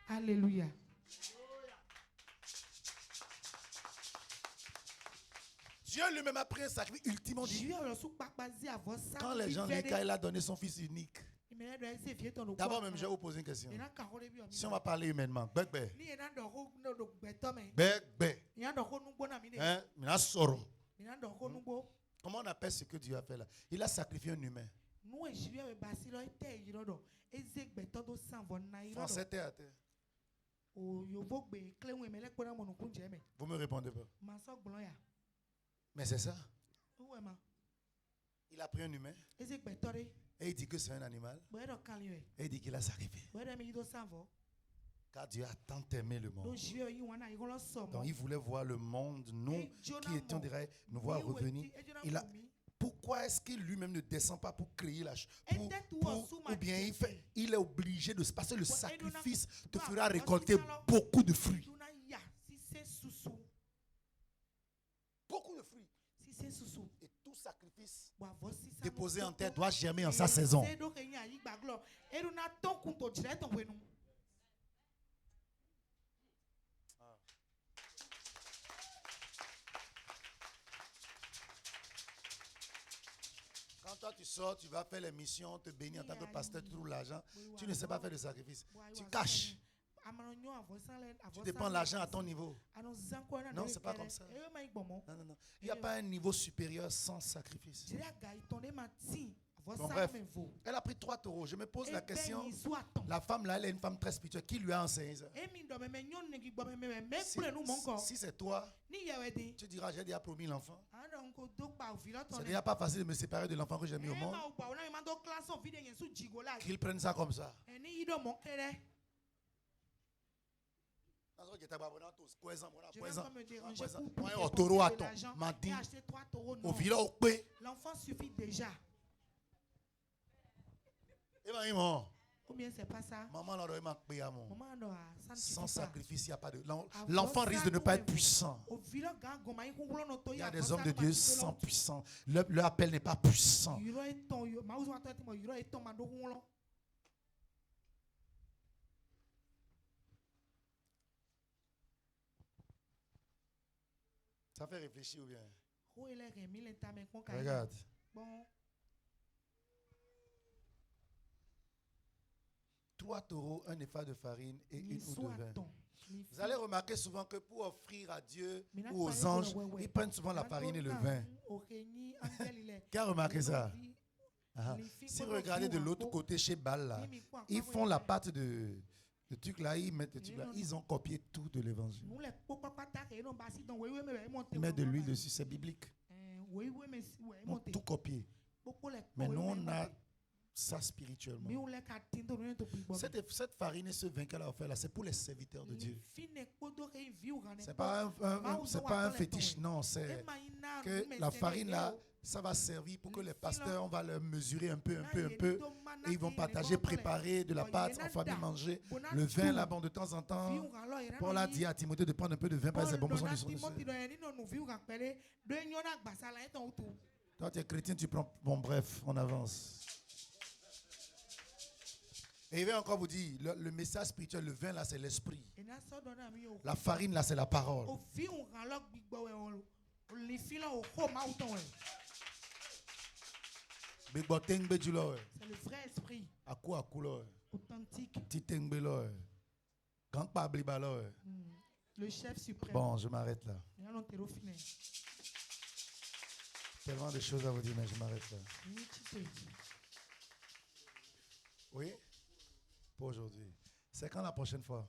Alléluia. Dieu lui-même a pris un sacrifice ultimement dit. Quand les gens disent qu'il a donné son fils unique. D'abord même, je vais vous poser une question. Si on va parler humainement, comment on appelle ce que Dieu a fait là? Il a sacrifié un humain. Français terre à terre. Vous me répondez pas. Mais c'est ça. Il a pris un humain. Et il dit que c'est un animal. Et il dit qu'il a sacrifié. Car Dieu a tant aimé le monde. Donc il voulait voir le monde, nous qui étions derrière, nous voir revenir. Pourquoi est-ce qu'il lui-même ne descend pas pour créer la chose? Ou bien il est obligé de se passer le sacrifice te fera récolter beaucoup de fruits. Beaucoup de fruits. Et tout sacrifice déposé en terre doit germer en sa saison. Quand toi tu sors, tu vas faire les missions, on te bénit en tant que pasteur, tu trouves l'argent. Tu ne sais pas faire de sacrifice. Tu caches. Tu dépends l'argent à ton niveau. Non, c'est pas comme ça. Non. Il n'y a pas un niveau supérieur sans sacrifice. Bon, bref, elle a pris 3 taureaux. Je me pose la question. La femme là, elle est une femme très spirituelle. Qui lui a enseigné ça? Si c'est toi, tu diras, j'ai déjà promis l'enfant. C'est déjà pas facile de me séparer de l'enfant que j'ai mis au monde. Qu'ils prennent ça comme ça. L'enfant suffit déjà. Ou bien c'est pas ça. Sans sacrifice, il n'y a pas de. L'enfant risque de ne pas être puissant. Il y a des hommes de Dieu sans puissance. Leur appel n'est pas puissant. Ça fait réfléchir ou bien? Regarde. Bon. 3 taureaux, un épha de farine et une outre de vin. Vous allez remarquer souvent que pour offrir à Dieu ou aux anges, ils prennent souvent la farine et le vin. Qui a remarqué ça? Si vous regardez de l'autre côté chez Bâle, là, ils font la pâte de truc là, ils mettent le truc là, ils ont copié tout de l'évangile. Ils mettent de l'huile dessus, c'est biblique. Ils ont tout copié. Mais nous, on a ça spirituellement. Cette farine et ce vin qu'elle a offert là, c'est pour les serviteurs de Dieu. C'est pas un fétiche, non. C'est que la farine là, ça va servir pour que les pasteurs, on va leur mesurer un peu. Et ils vont partager, préparer de la pâte en famille, manger. Le vin là, bon, de temps en temps, Paul a dit à Timothée de prendre un peu de vin parce que c'est bon besoin de son Dieu. Toi, tu es chrétien, tu prends. Bon, bref, on avance. Et il va encore vous dire, le message spirituel, le vin là, c'est l'esprit. La farine là, c'est la parole. C'est le vrai esprit. Authentique. Le chef suprême. Bon, je m'arrête là. Tellement de choses à vous dire, mais je m'arrête là. Oui? Pour aujourd'hui. C'est quand la prochaine fois?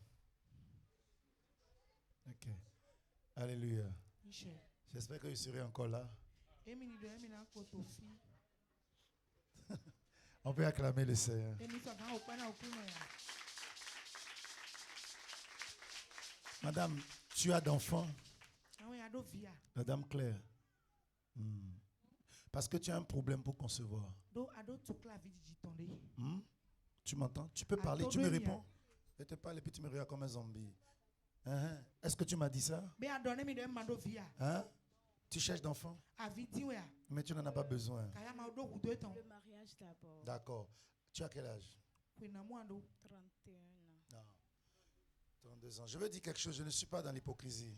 Ok. Alléluia. J'espère que je serai encore là. On peut acclamer le Seigneur. Madame, tu as d'enfants? Madame Claire. Parce que tu as un problème pour concevoir. Tu m'entends? Tu peux parler, tu me réponds. Je te parle et puis tu me regardes comme un zombie. Est-ce que tu m'as dit ça? Hein? Tu cherches d'enfants? Mais tu n'en as pas besoin. Le mariage d'abord. D'accord. Tu as quel âge? 31 ans. Non. 32 ans. Je veux dire quelque chose, je ne suis pas dans l'hypocrisie.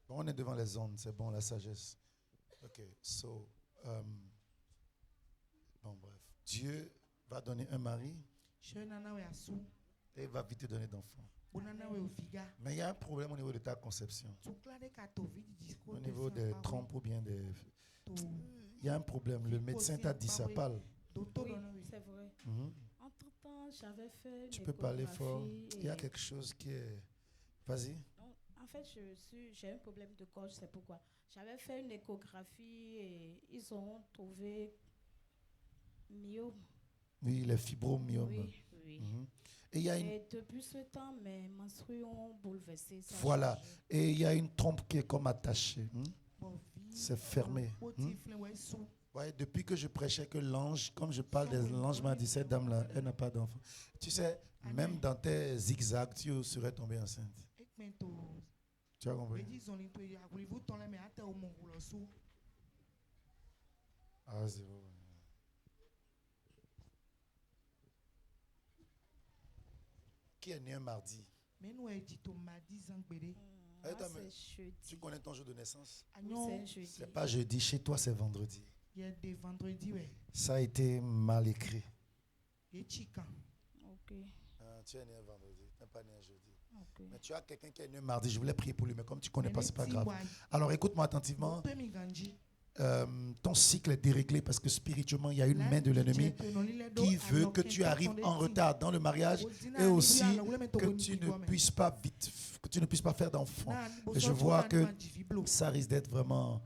On est devant les ondes, c'est bon, la sagesse. Ok, bon, bref. Dieu va donner un mari et il va vite te donner d'enfants. Mais il y a un problème au niveau de ta conception. Au niveau des trompes ou bien des... Il y a un problème. Le médecin t'a dit ça, parle. Oui, c'est vrai. Entre-temps, j'avais fait... Tu peux parler fort. Il y a quelque chose qui est... Vas-y. En fait, j'ai un problème de gorge, c'est pourquoi. J'avais fait une échographie et ils ont trouvé myome. Oui, les fibromyome. Oui. Et, et depuis ce temps, mes menstrues ont bouleversé. Voilà. Et il y a une trompe qui est comme attachée. C'est fermé. Ouais, depuis que je prêchais que l'ange, comme je parle des l'ange m'a dit, cette dame-là, elle n'a pas d'enfant. Tu sais, même dans tes zigzags, tu serais tombée enceinte. Tu as compris? Ah, c'est bon. Qui est né un mardi? Tu connais ton jour de naissance? C'est pas jeudi, chez toi c'est vendredi. Ça a été mal écrit. Okay. Tu es né un vendredi, tu n'es pas né un jeudi. Okay. Mais tu as quelqu'un qui est né un mardi, je voulais prier pour lui, mais comme tu ne connais pas, ce n'est pas grave. Alors écoute-moi attentivement. Ton cycle est déréglé parce que spirituellement, il y a une main de l'ennemi qui veut que tu arrives en retard dans le mariage et aussi que tu ne puisses pas vite, que tu ne puisses pas faire d'enfant. Et je vois que ça risque d'être vraiment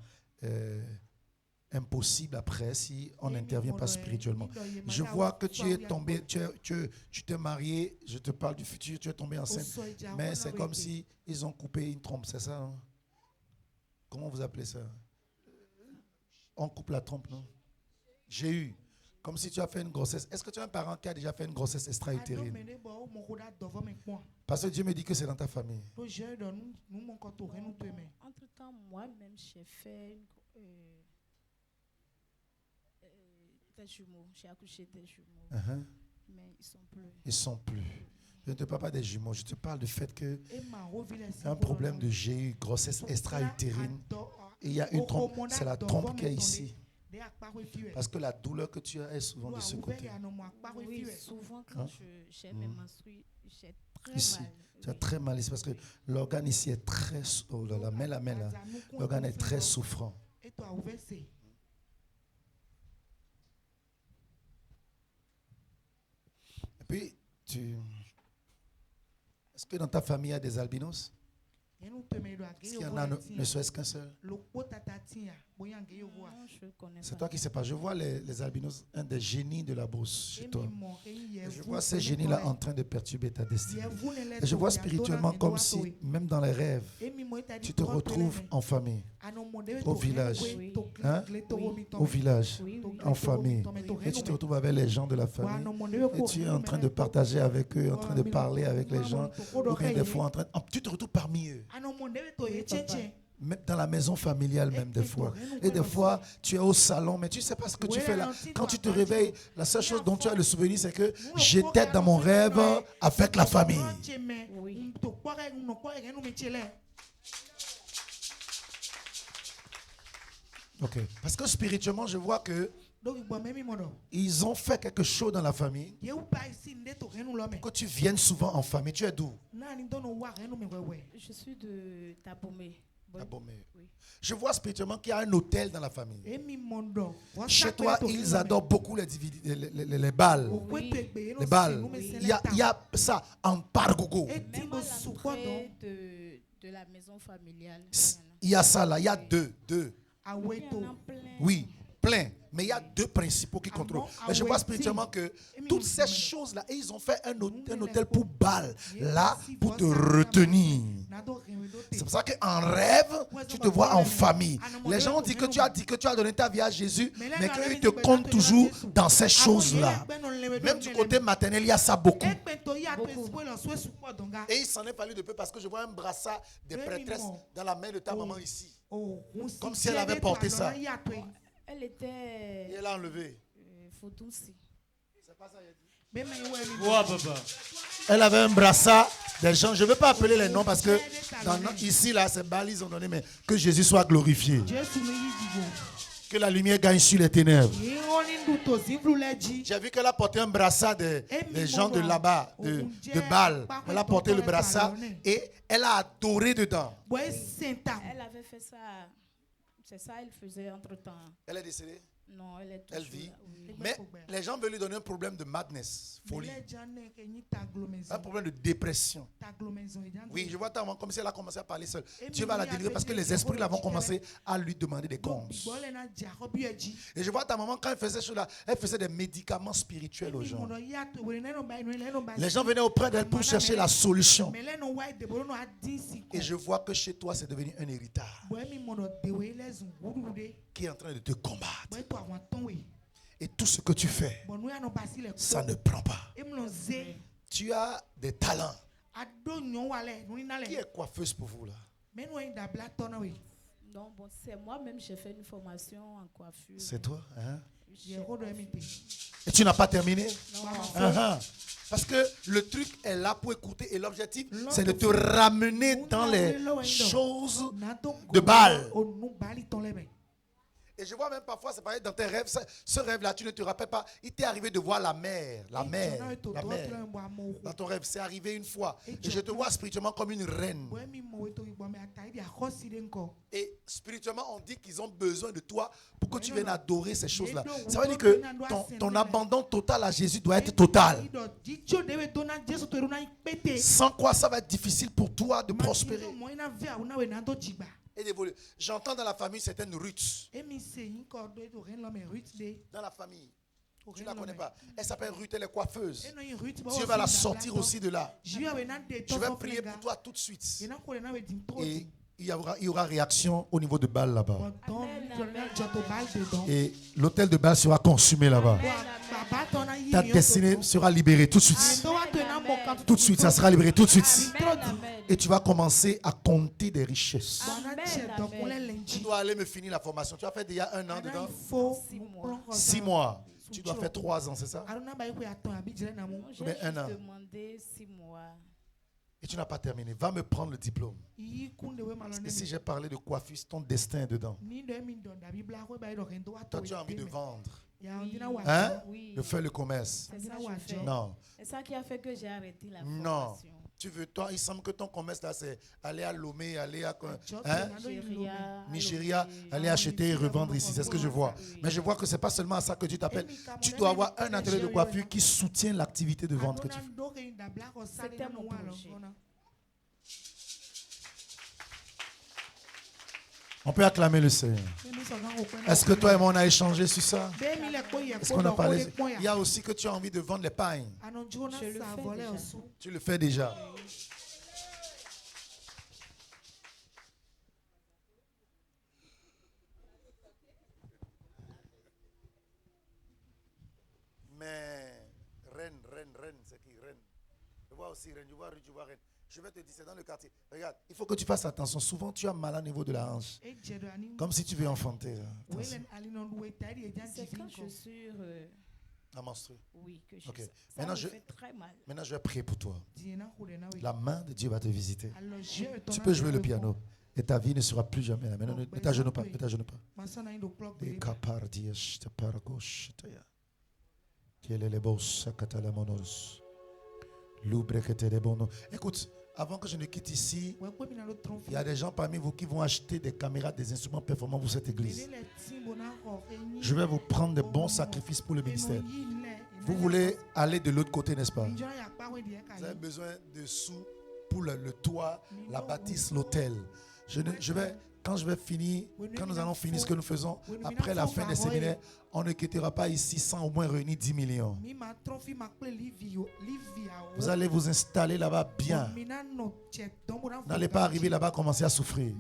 impossible après si on n'intervient pas spirituellement. Je vois que tu es tombé, tu t'es marié, je te parle du futur, tu es tombé enceinte, mais c'est comme si ils ont coupé une trompe, c'est ça? Hein? Comment vous appelez ça? On coupe la trompe, non? J'ai eu. Comme si tu as fait une grossesse. Est-ce que tu as un parent qui a déjà fait une grossesse extra-utérine? Parce que Dieu me dit que c'est dans ta famille. Entre-temps, moi-même, j'ai fait des jumeaux. J'ai accouché des jumeaux. Mais ils sont plus. Ils sont plus. Je ne te parle pas des jumeaux. Je te parle du fait que y a un problème de GU, grossesse extra-utérine. Et il y a une trompe, c'est la trompe qui est ici. Parce que la douleur que tu as est souvent de ce côté. Oui, souvent quand j'ai mes menstrues, j'ai très ici, mal. Tu as très mal ici parce que l'organe ici est très... Oh là là, mets la main là. L'organe est très souffrant. puis, est-ce que dans ta famille, il y a des albinos? Est-ce qu'il y en a ne serait-ce qu'un seul? Non, je connais C'est pas. toi qui sais pas. Je vois les albinos, un des génies de la bourse chez toi. Et je vois ces génies-là en train de perturber ta destinée. Et je vois spirituellement comme si, même dans les rêves, tu te retrouves en famille, au village, hein? Au village, en famille. Et tu te retrouves avec les gens de la famille. Et tu es en train de partager avec eux, en train de parler avec les gens. Ou bien des fois, tu te retrouves parmi eux. Même dans la maison familiale même des fois. Et des fois, tu es au salon, mais tu ne sais pas ce que tu fais là. Quand tu te réveilles, la seule chose dont tu as le souvenir, c'est que j'étais dans mon rêve avec la famille. Oui. Ok. Parce que spirituellement, je vois que ils ont fait quelque chose dans la famille. Que tu viennes souvent en famille. Tu es d'où? Je suis de Tabomé. Abomé. Oui. Je vois spirituellement qu'il y a un hôtel dans la famille. Chez toi, ils adorent beaucoup les balles. Oui. Les balles. Oui. Il y a ça en Pargogo. Même à l'entrée de la maison familiale. Il y a ça là. Il y a deux. Il y en a plein. Oui, plein. Mais il y a deux principaux qui contrôlent. Et je vois spirituellement que toutes ces choses-là, et ils ont fait un hôtel pour Baal, là, pour te retenir. C'est pour ça qu'en rêve, tu te vois en famille. Les gens ont dit que tu as donné ta vie à Jésus, mais qu'ils te comptent toujours dans ces choses-là. Même du côté maternel, il y a ça beaucoup. Et il s'en est fallu de peu parce que je vois un brassard des prêtresses dans la main de ta maman ici. Comme si elle avait porté ça. Elle était. Et elle a enlevé. Foutoussi. C'est pas ça, il a dit. Papa. Elle avait un brassard des gens. Je ne veux pas appeler les noms parce que ici, là, c'est Baal, ils ont donné, mais que Jésus soit glorifié. Que la lumière gagne sur les ténèbres. J'ai vu qu'elle a porté un brassard des gens de là-bas, de Baal. Elle a porté le brassard et elle a adoré dedans. Elle avait fait ça. C'est ça, elle faisait entre-temps. Elle est décédée? Non, elle est toujours Elle vit. là, oui. Mais les gens veulent lui donner un problème de madness, folie. Un problème de dépression. Oui, je vois ta maman comme si elle a commencé à parler seule. Dieu va la délivrer parce que les esprits là vont commencer à lui demander des comptes. Et je vois ta maman quand elle faisait cela, elle faisait des médicaments spirituels aux gens. Les gens venaient auprès d'elle pour chercher la solution. Et je vois que chez toi, c'est devenu un héritage qui est en train de te combattre. Et tout ce que tu fais, ça ne prend pas. Tu as des talents. Qui est coiffeuse pour vous là? Non, bon, c'est moi-même, j'ai fait une formation en coiffure. C'est toi, hein? Et tu n'as pas terminé? Non. Parce que le truc est là pour écouter et l'objectif, c'est de te ramener dans les choses de Baal. Et je vois même parfois, c'est pareil, dans tes rêves, ce rêve-là, tu ne te rappelles pas. Il t'est arrivé de voir la mer. Dans ton rêve, c'est arrivé une fois. Et je te vois spirituellement comme une reine. Et spirituellement, on dit qu'ils ont besoin de toi pour que tu viennes adorer ces choses-là. Ça veut dire que ton abandon total à Jésus doit être total. Sans quoi, ça va être difficile pour toi de prospérer et d'évoluer. J'entends dans la famille certaines Ruth. Dans la famille. Tu ne la connais pas. Elle s'appelle Ruth, elle est coiffeuse. Dieu va la sortir aussi de là. Je vais prier pour toi tout de suite. Et il y aura réaction au niveau de Baal là-bas. Et l'hôtel de Baal sera consumé là-bas. Ta destinée sera libérée tout de suite. Tout de suite, ça sera libéré tout de suite. Et tu vas commencer à compter des richesses. Tu dois aller me finir la formation. Tu as fait déjà 1 an dedans? 6 mois. Tu dois faire 3 ans, c'est ça? J'ai 1 an. demandé 6 mois. Et tu n'as pas terminé. Va me prendre le diplôme. Et si j'ai parlé de coiffure, ton destin est dedans. Toi, tu as envie de vendre. Oui. De faire le commerce. C'est ça que je fais. Non. C'est ça qui a fait que j'ai arrêté la formation. Non. Tu veux, toi, il semble que ton commerce là, c'est aller à Lomé, aller à Nigeria, aller acheter et revendre ici. C'est ce que je vois. Mais je vois que ce n'est pas seulement à ça que tu t'appelles. Tu dois avoir un atelier de coiffure qui soutient l'activité de vente que tu fais. C'était mon projet. On peut acclamer le Seigneur. Est-ce que toi et moi on a échangé sur ça? Est-ce qu'on a parlé? Il y a aussi que tu as envie de vendre les pailles. Je le fais déjà. Tu le fais déjà. Mais Rennes, c'est qui? Rennes. Je vois aussi Rennes, je vois Rennes. Je vais te dire, c'est dans le quartier. Regarde, il faut que tu fasses attention. Souvent, tu as mal au niveau de la hanche. Comme si tu veux enfanter. C'est quand je suis... à menstruer. Oui, que je Okay. ça me fait très mal. Maintenant, je vais prier pour toi. La main de Dieu va te visiter. Tu peux jouer le piano. Et ta vie ne sera plus jamais la même. Ne t'agenouille pas. Ne t'agenouille pas. Écoute, avant que je ne quitte ici, il y a des gens parmi vous qui vont acheter des caméras, des instruments performants pour cette église. Je vais vous prendre de bons sacrifices pour le ministère. Vous voulez aller de l'autre côté, n'est-ce pas? Vous avez besoin de sous pour le toit, la bâtisse, l'hôtel. Quand nous allons finir ce que nous faisons, après la fin des séminaires, on ne quittera pas ici sans au moins réunir 10 millions. Vous allez vous installer là-bas bien. Vous n'allez pas arriver là-bas commencer à souffrir.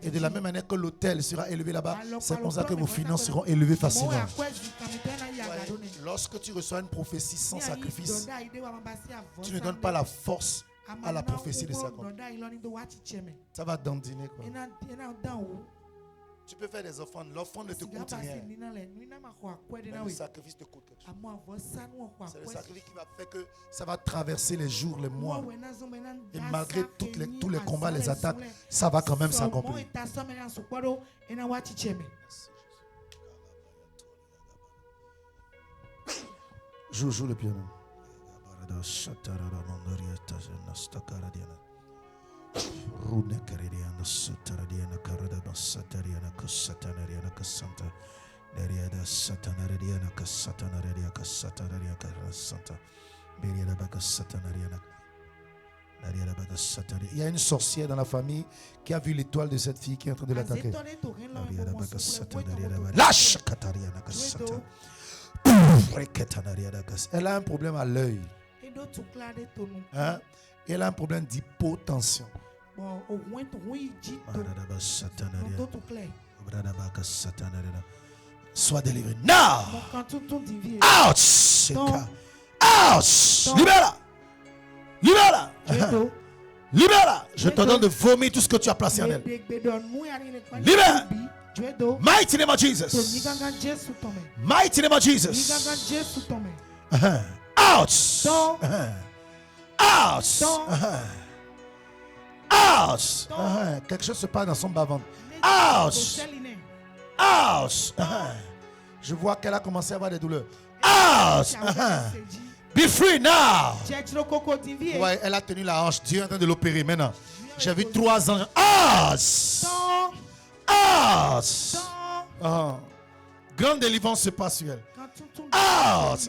Et de la même manière que l'hôtel sera élevé là-bas, c'est comme ça que vos finances seront élevées facilement. Lorsque tu reçois une prophétie sans sacrifice, tu ne donnes pas la force à la prophétie de s'accomplir. Ça va dandiner quoi. Tu peux faire des offrandes. L'offrande ne te coûte rien. Mais le sacrifice te coûte quelque chose. C'est le sacrifice qui va faire que ça va traverser les jours, les mois. Et malgré tous les combats, les attaques, ça va quand même s'accomplir. Joue le piano. Il y a une sorcière dans la famille qui a vu l'étoile de cette fille qui est en train de l'attaquer. Lâche! Elle a un problème à l'œil. Hein? Et elle a un problème d'hypotension. Sois délivré. Now! Ouch! Ouch! Libère-la! Libère-la! Libère-la! Je te donne de vomir tout ce que tu as placé en elle. Libère! Mighty name of Jesus. Mighty name of Jesus. Ouch! Ouch! Ouch! Quelque chose se passe dans son bas-ventre. Ouch! Ouch! Je vois qu'elle a commencé à avoir des douleurs. Ouch! Be free now! Ouais, elle a tenu la hanche. Dieu est en train de l'opérer maintenant. J'ai vu 3 anges. Ouch! Ouch! Grande délivrance se passe sur elle. Ouch!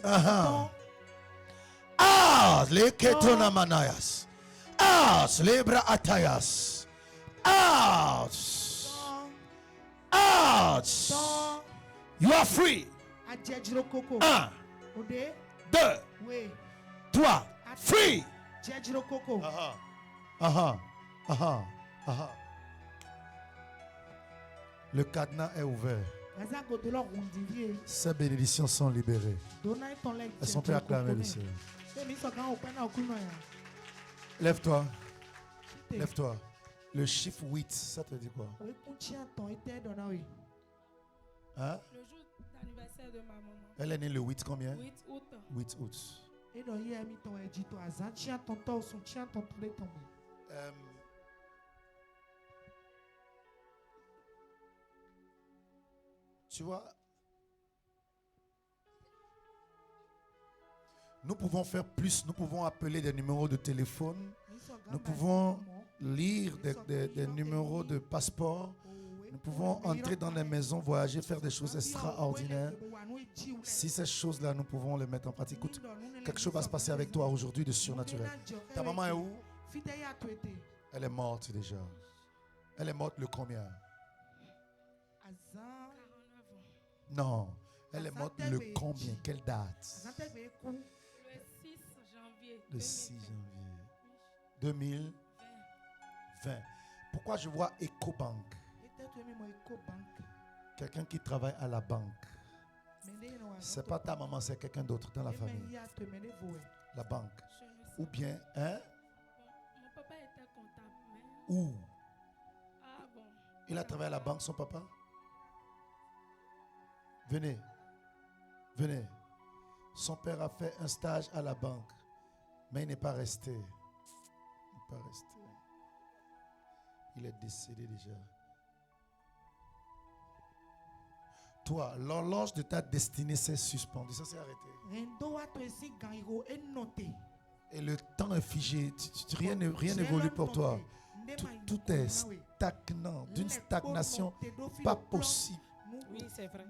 Ouch! Les ketona manayas. Ouch! Les bras atayas. Ouch! Ouch! You are free. 1, 2, 3. Free. Le cadenas est ouvert. Ces bénédictions sont libérées. Elles sont prêtes à acclamer le Seigneur. Lève-toi. Lève-toi. Le chiffre 8, ça te dit quoi? Hein? Le jour d'anniversaire de ma maman. Elle est née le 8 combien? 8 août. 8 août. Tu vois, Nous pouvons faire plus. Nous pouvons appeler des numéros de téléphone. Nous pouvons lire des numéros de passeport. Nous pouvons entrer dans les maisons, voyager, faire des choses extraordinaires. Si ces choses-là, nous pouvons les mettre en pratique. Écoute, quelque chose va se passer avec toi aujourd'hui de surnaturel. Ta maman est où? Elle est morte déjà. Elle est morte le combien? Non. Elle est morte le combien? Quelle date? Le 6 janvier. Le 6 janvier 2020. Pourquoi je vois EcoBank? Quelqu'un qui travaille à la banque. C'est pas ta maman, c'est quelqu'un d'autre dans la famille. La banque. Ou bien, hein? Mon papa était comptable. Où? Ah bon. Il a travaillé à la banque, son papa? Venez. Venez. Son père a fait un stage à la banque, mais il n'est pas resté. Il n'est pas resté. Il est décédé déjà. Toi, l'horloge de ta destinée s'est suspendue. Ça s'est arrêté. Et le temps est figé. Rien n'évolue pour toi. Tout est stagnant. D'une stagnation pas possible. Oui, c'est vrai.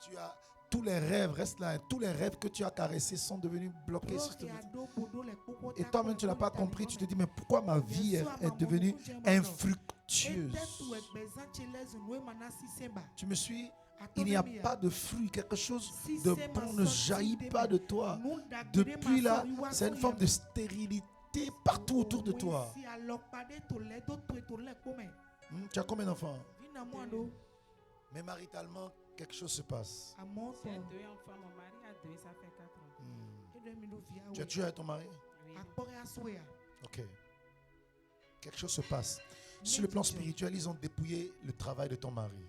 Tu as tous les rêves restent là. Tous les rêves que tu as caressés sont devenus bloqués. Et toi-même, tu n'as pas compris. Tu te dis, mais pourquoi ma vie est devenue infructueuse? Tu me suis? Il n'y a pas de fruit. Quelque chose de bon ne jaillit pas de toi. Depuis là, c'est une forme de stérilité partout autour de toi. Tu as combien d'enfants? Mais maritalement, quelque chose se passe. J'ai 2 enfants, mon mari a 2, ça fait 4 ans. Tu as tué avec ton mari? Oui. Ok. Quelque chose se passe. Sur le plan spirituel, ils ont dépouillé le travail de ton mari.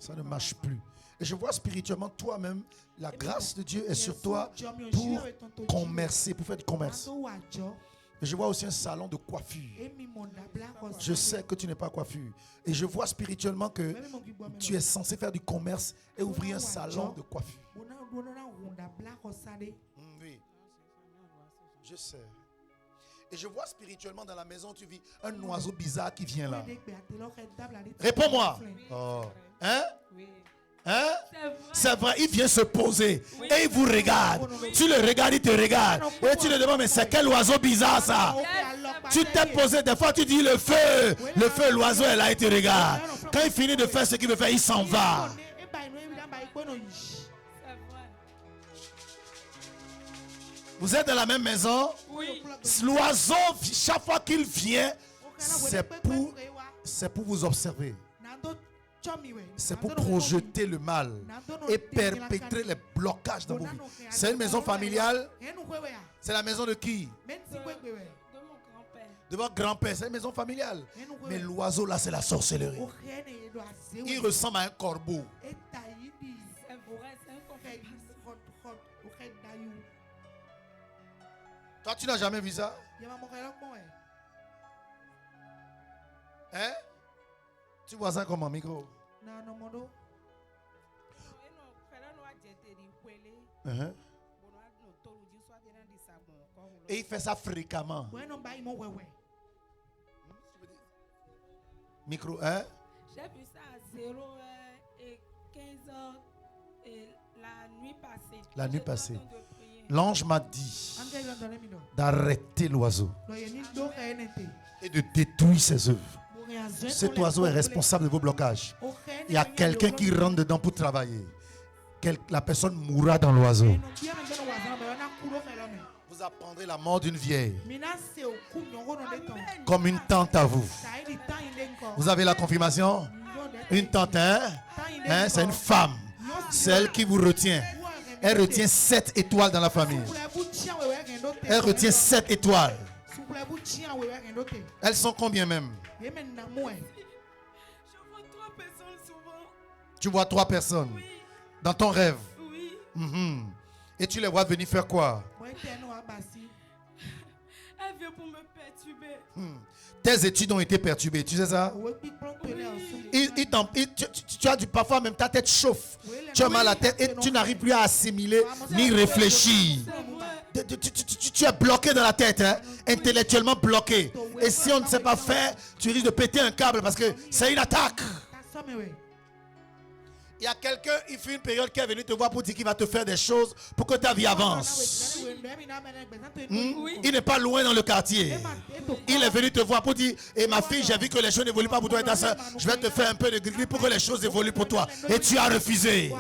Ça ne marche plus. Et je vois spirituellement, toi-même, la grâce de Dieu est sur toi pour commercer, pour faire du commerce. Et je vois aussi un salon de coiffure. Je sais que tu n'es pas coiffure. Et je vois spirituellement que tu es censé faire du commerce et ouvrir un salon de coiffure. Oui, je sais. Et je vois spirituellement dans la maison où tu vis un oiseau bizarre qui vient là. Réponds-moi. Oh. Hein? Hein? C'est vrai, il vient se poser et il vous regarde. Tu le regardes, il te regarde. Et tu le demandes, mais c'est quel oiseau bizarre ça? Tu t'es posé, des fois tu dis le feu. Le feu, l'oiseau est là, il te regarde. Quand il finit de faire ce qu'il veut faire, il s'en va. Vous êtes dans la même maison? Oui. L'oiseau, chaque fois qu'il vient, c'est pour vous observer. C'est pour projeter le mal et perpétrer les blocages dans vos vies. C'est une maison familiale. C'est la maison de qui? De mon grand-père. De votre grand-père. C'est une maison familiale. Mais l'oiseau là, c'est la sorcellerie. Il ressemble à un corbeau. C'est vrai, c'est un corbeau. Toi, tu n'as jamais vu ça? Hein? Tu vois ça comment, micro? Uh-huh. Et il fait ça fréquemment. Micro, hein? J'ai vu ça à 0h15 et la nuit passée. La nuit passée. L'ange m'a dit d'arrêter l'oiseau et de détruire ses œuvres. Cet oiseau est responsable de vos blocages. Il y a quelqu'un qui rentre dedans pour travailler. La personne mourra dans l'oiseau. Vous apprendrez la mort d'une vieille comme une tante à vous. Vous avez la confirmation? Une tante, hein? C'est une femme. C'est elle qui vous retient. Elle retient 7 étoiles dans la famille. Elle retient 7 étoiles. Elles sont combien même? Je vois 3 personnes souvent. Tu vois 3 personnes dans ton rêve? Oui. Et tu les vois venir faire quoi? Elle vient pour me perturber. Tes études ont été perturbées, tu sais ça? Tu as du parfois même ta tête chauffe. Tu as mal à la tête et tu n'arrives plus à assimiler ni réfléchir. Tu es bloqué dans la tête, hein? Intellectuellement bloqué. Et si on ne sait pas faire, tu risques de péter un câble parce que c'est une attaque. Il y a quelqu'un, il fait une période qui est venu te voir pour dire qu'il va te faire des choses pour que ta vie avance. Il n'est pas loin dans le quartier. Il est venu te voir pour dire, et ma fille, j'ai vu que les choses n'évoluent pas pour toi et ta soeur. Je vais te faire un peu de gris pour que les choses évoluent pour toi. Et tu as refusé.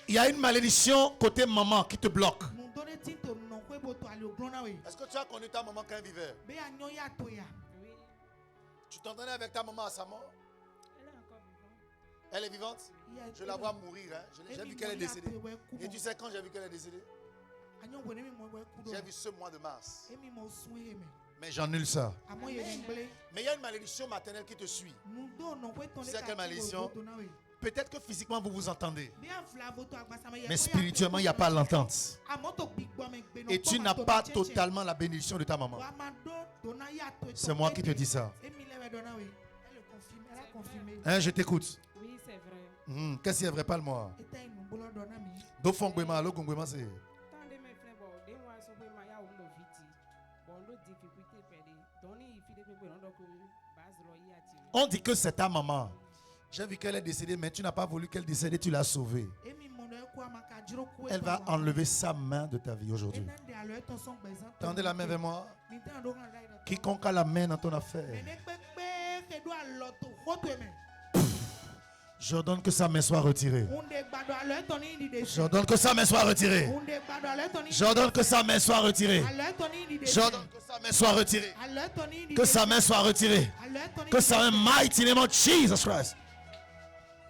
Il y a une malédiction côté maman qui te bloque. Est-ce que tu as connu ta maman quand elle vivait? Tu t'entendais avec ta maman à sa mort? Elle est vivante? Je la vois mourir. Hein? J'ai vu qu'elle est décédée. Et tu sais quand j'ai vu qu'elle est décédée? J'ai vu ce mois de mars. Mais j'annule ça. Mais il y a une malédiction maternelle qui te suit. Tu sais quelle malédiction? Peut-être que physiquement vous vous entendez. Mais spirituellement il n'y a pas l'entente. Et tu n'as pas totalement la bénédiction de ta maman. C'est moi qui te dis ça. Hein, je t'écoute. Oui, c'est vrai. Qu'est-ce qui est vrai? Parle-moi. On dit que c'est ta maman. J'ai vu qu'elle est décédée, mais tu n'as pas voulu qu'elle décède et tu l'as sauvée. Elle va enlever sa main de ta vie aujourd'hui. Tendez la main vers moi. Quiconque a la main dans ton affaire, j'ordonne que sa main soit retirée. J'ordonne que sa main soit retirée. J'ordonne que sa main soit retirée. J'ordonne que sa main soit retirée. Que sa main soit retirée. Que sa main, mighty name of Jesus Christ.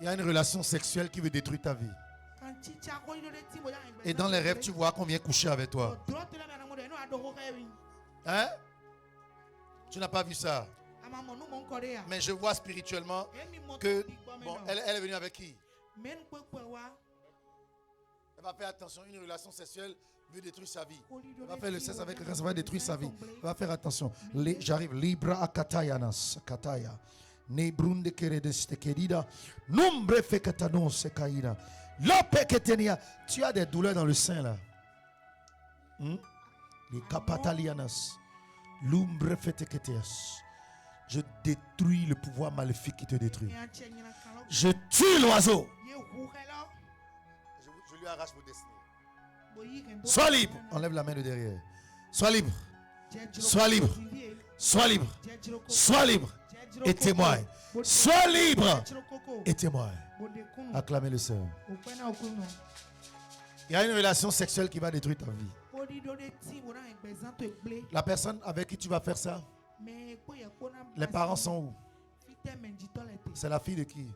Il y a une relation sexuelle qui veut détruire ta vie. Et dans les rêves, tu vois qu'on vient coucher avec toi. Hein? Tu n'as pas vu ça? Mais je vois spirituellement que bon, elle est venue avec qui? Elle va faire attention. Une relation sexuelle veut détruire sa vie. Elle va faire le sexe avec quelqu'un, ça va détruire sa vie. Elle va faire attention. J'arrive. Libra akatayanas kataya. Ne brunde keredeste querida. Nombre fekatano sekaida. Lope ketenia. Tu as des douleurs dans le sein là. Les kapatalianas. L'umbre feteketeas. Je détruis le pouvoir maléfique qui te détruit. Je tue l'oiseau. Je lui arrache vos destinées. Sois libre. Enlève la main de derrière. Sois libre. Sois libre. Sois libre. Sois libre. Et témoigne. Sois libre. Et témoigne. Acclamez le Seigneur. Il y a une relation sexuelle qui va détruire ta vie. La personne avec qui tu vas faire ça, les parents sont où? C'est la fille de qui?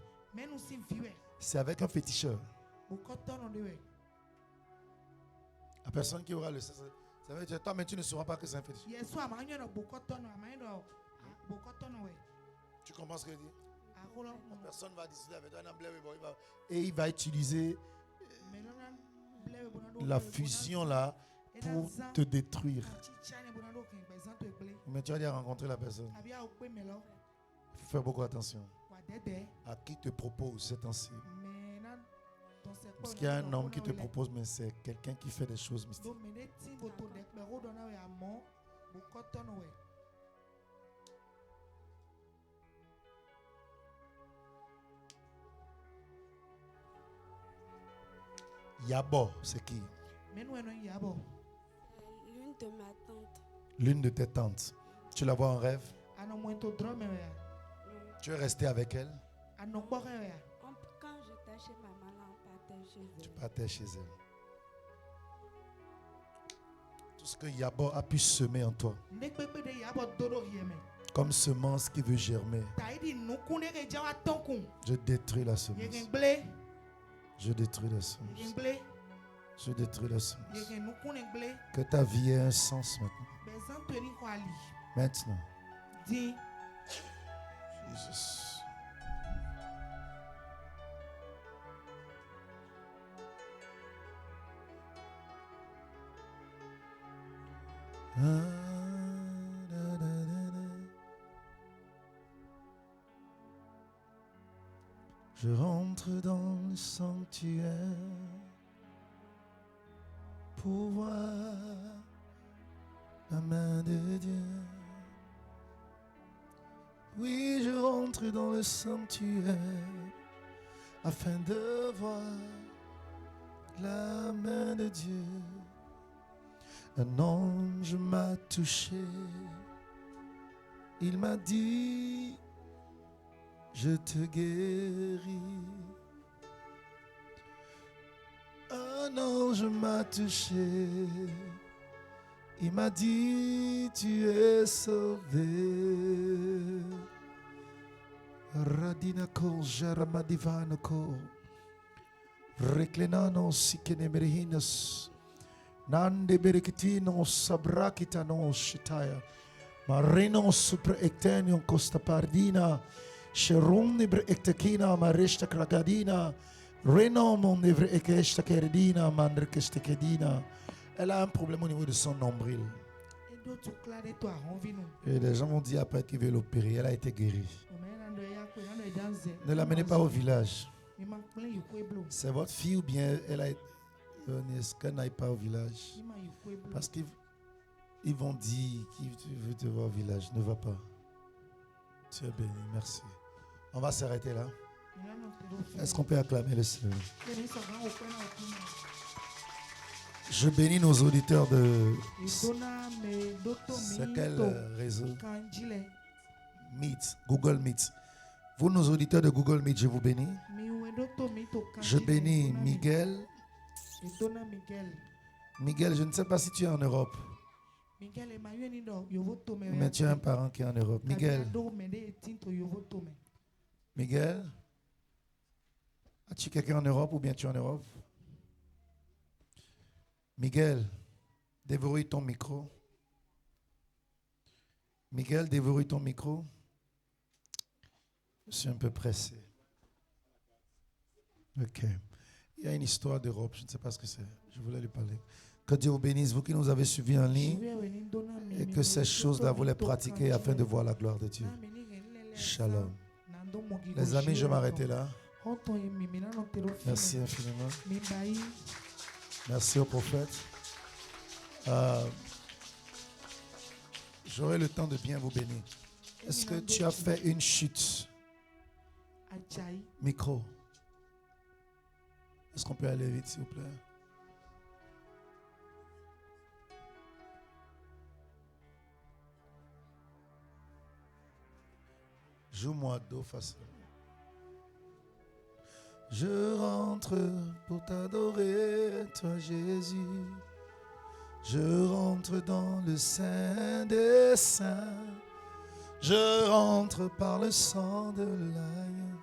C'est avec un féticheur. La personne qui aura le sexe, ça veut dire toi, mais tu ne sauras pas que c'est un féticheur. Tu comprends ce que je dis? La personne va discuter avec toi et il va utiliser la fusion là pour te détruire. Mais tu vas dire rencontrer la personne. Il faut faire beaucoup attention à qui te propose cet ancien. Parce qu'il y a un homme qui te propose, mais c'est quelqu'un qui fait des choses mystiques. Yabo, c'est qui? L'une de ma tante. L'une de tes tantes. Tu la vois en rêve? Tu es resté avec elle? Quand j'étais chez maman, là, on partait chez elle. Tu partais chez elle. Tout ce que Yabo a pu semer en toi, comme semence qui veut germer, je détruis la semence. Je détruis la semence. Je détruis la semence. Que ta vie ait un sens maintenant. Maintenant. Jesus. Je rentre dans le sanctuaire pour voir la main de Dieu. Oui, je rentre dans le sanctuaire afin de voir la main de Dieu. Un ange m'a touché. Il m'a dit, je te guéris. Un ange m'a touché. Il m'a dit, tu es sauvé. Radinako Jaramadivanako Reclenano Sikenemerihinas Nande Berekitino Sabrakitano Shitaya Marino Super Ectenion Costa Pardina Sherumni Brektekina Maresta Kragadina Reno Mondevre Ekesta Keredina Mandrekestekedina. Elle a un problème au niveau de son nombril. Et les gens m'ont dit après qu'ils veulent l'opérer. Elle a été guérie. Ne l'amenez pas au village. C'est votre fille ou bien elle a été... Est-ce qu'elle n'aille pas au village? Parce qu'ils vont dire qu'ils veulent te voir au village. Ne va pas. Tu es béni. Merci. On va s'arrêter là. Est-ce qu'on peut acclamer le Seigneur? Je bénis nos auditeurs de... C'est quel réseau? Meet, Google Meet. Vous, nos auditeurs de Google Meet, je vous bénis. Je bénis Miguel. Miguel, je ne sais pas si tu es en Europe. Mais tu as un parent qui est en Europe. Miguel. Miguel. As-tu quelqu'un en Europe ou bien tu es en Europe? Miguel, déverrouille ton micro. Miguel, déverrouille ton micro. Je suis un peu pressé. Ok. Il y a une histoire d'Europe, je ne sais pas ce que c'est. Je voulais lui parler. Que Dieu vous bénisse, vous qui nous avez suivis en ligne, et que ces choses-là, vous les pratiquez afin de voir la gloire de Dieu. Shalom. Les amis, je vais m'arrêter là. Merci infiniment. Merci au prophète. J'aurai le temps de bien vous bénir. Est-ce que tu as fait une chute? Micro. Est-ce qu'on peut aller vite, s'il vous plaît? Joue-moi do face. Je rentre pour t'adorer, toi Jésus. Je rentre dans le Saint des Saints. Je rentre par le sang de l'agneau.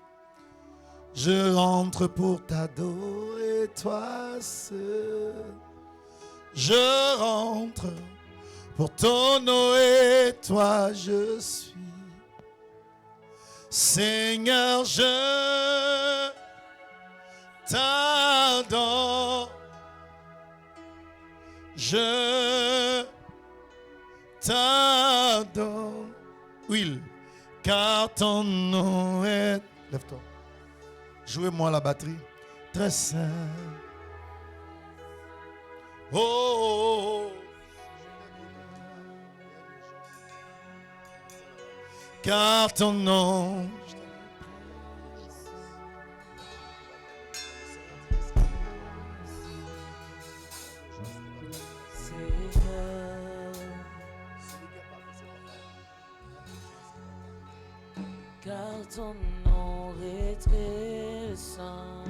Je rentre pour t'adorer, toi seul. Je rentre pour t'honorer, toi je suis. Seigneur, je t'adore. Je t'adore. Oui, car ton nom est... Lève-toi. Jouez-moi la batterie. Très saint. Oh, oh, oh. Car ton nom... Car ton nom est très saint,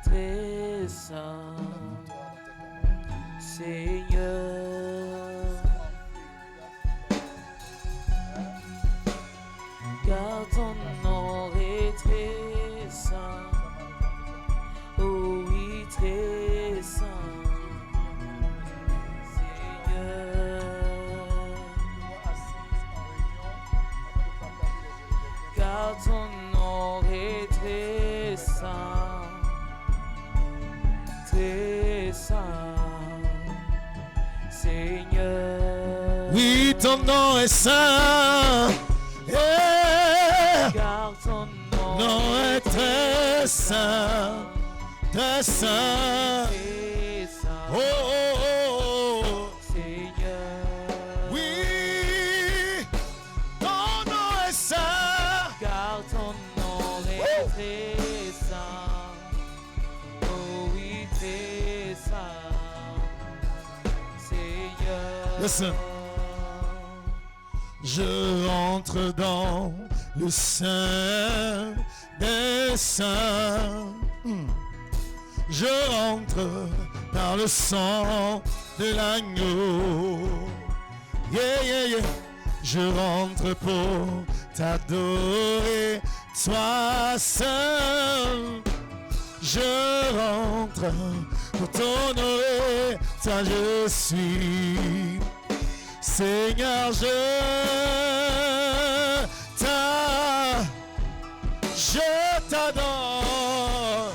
très saint, Seigneur. Car ton nom est très saint, oh oui, très saint, Seigneur. Car ton nom est très saint, ton nom est saint. Car ton nom est très saint, très saint. Oh, oh, oh, oh. Seigneur. Oui, ton nom est saint. Car ton nom est très saint. Oh oui, très saint. Seigneur. Listen. Je rentre dans le sein des saints. Je rentre par le sang de l'agneau. Yeah, yeah, yeah. Je rentre pour t'adorer, toi seul. Je rentre pour t'honorer, toi je suis. Seigneur, je t'adore.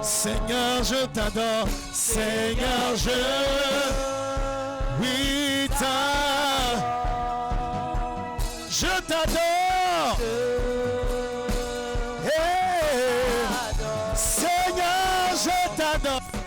Seigneur, je t'adore. Seigneur, oui, je t'adore. Hey. Seigneur, je t'adore.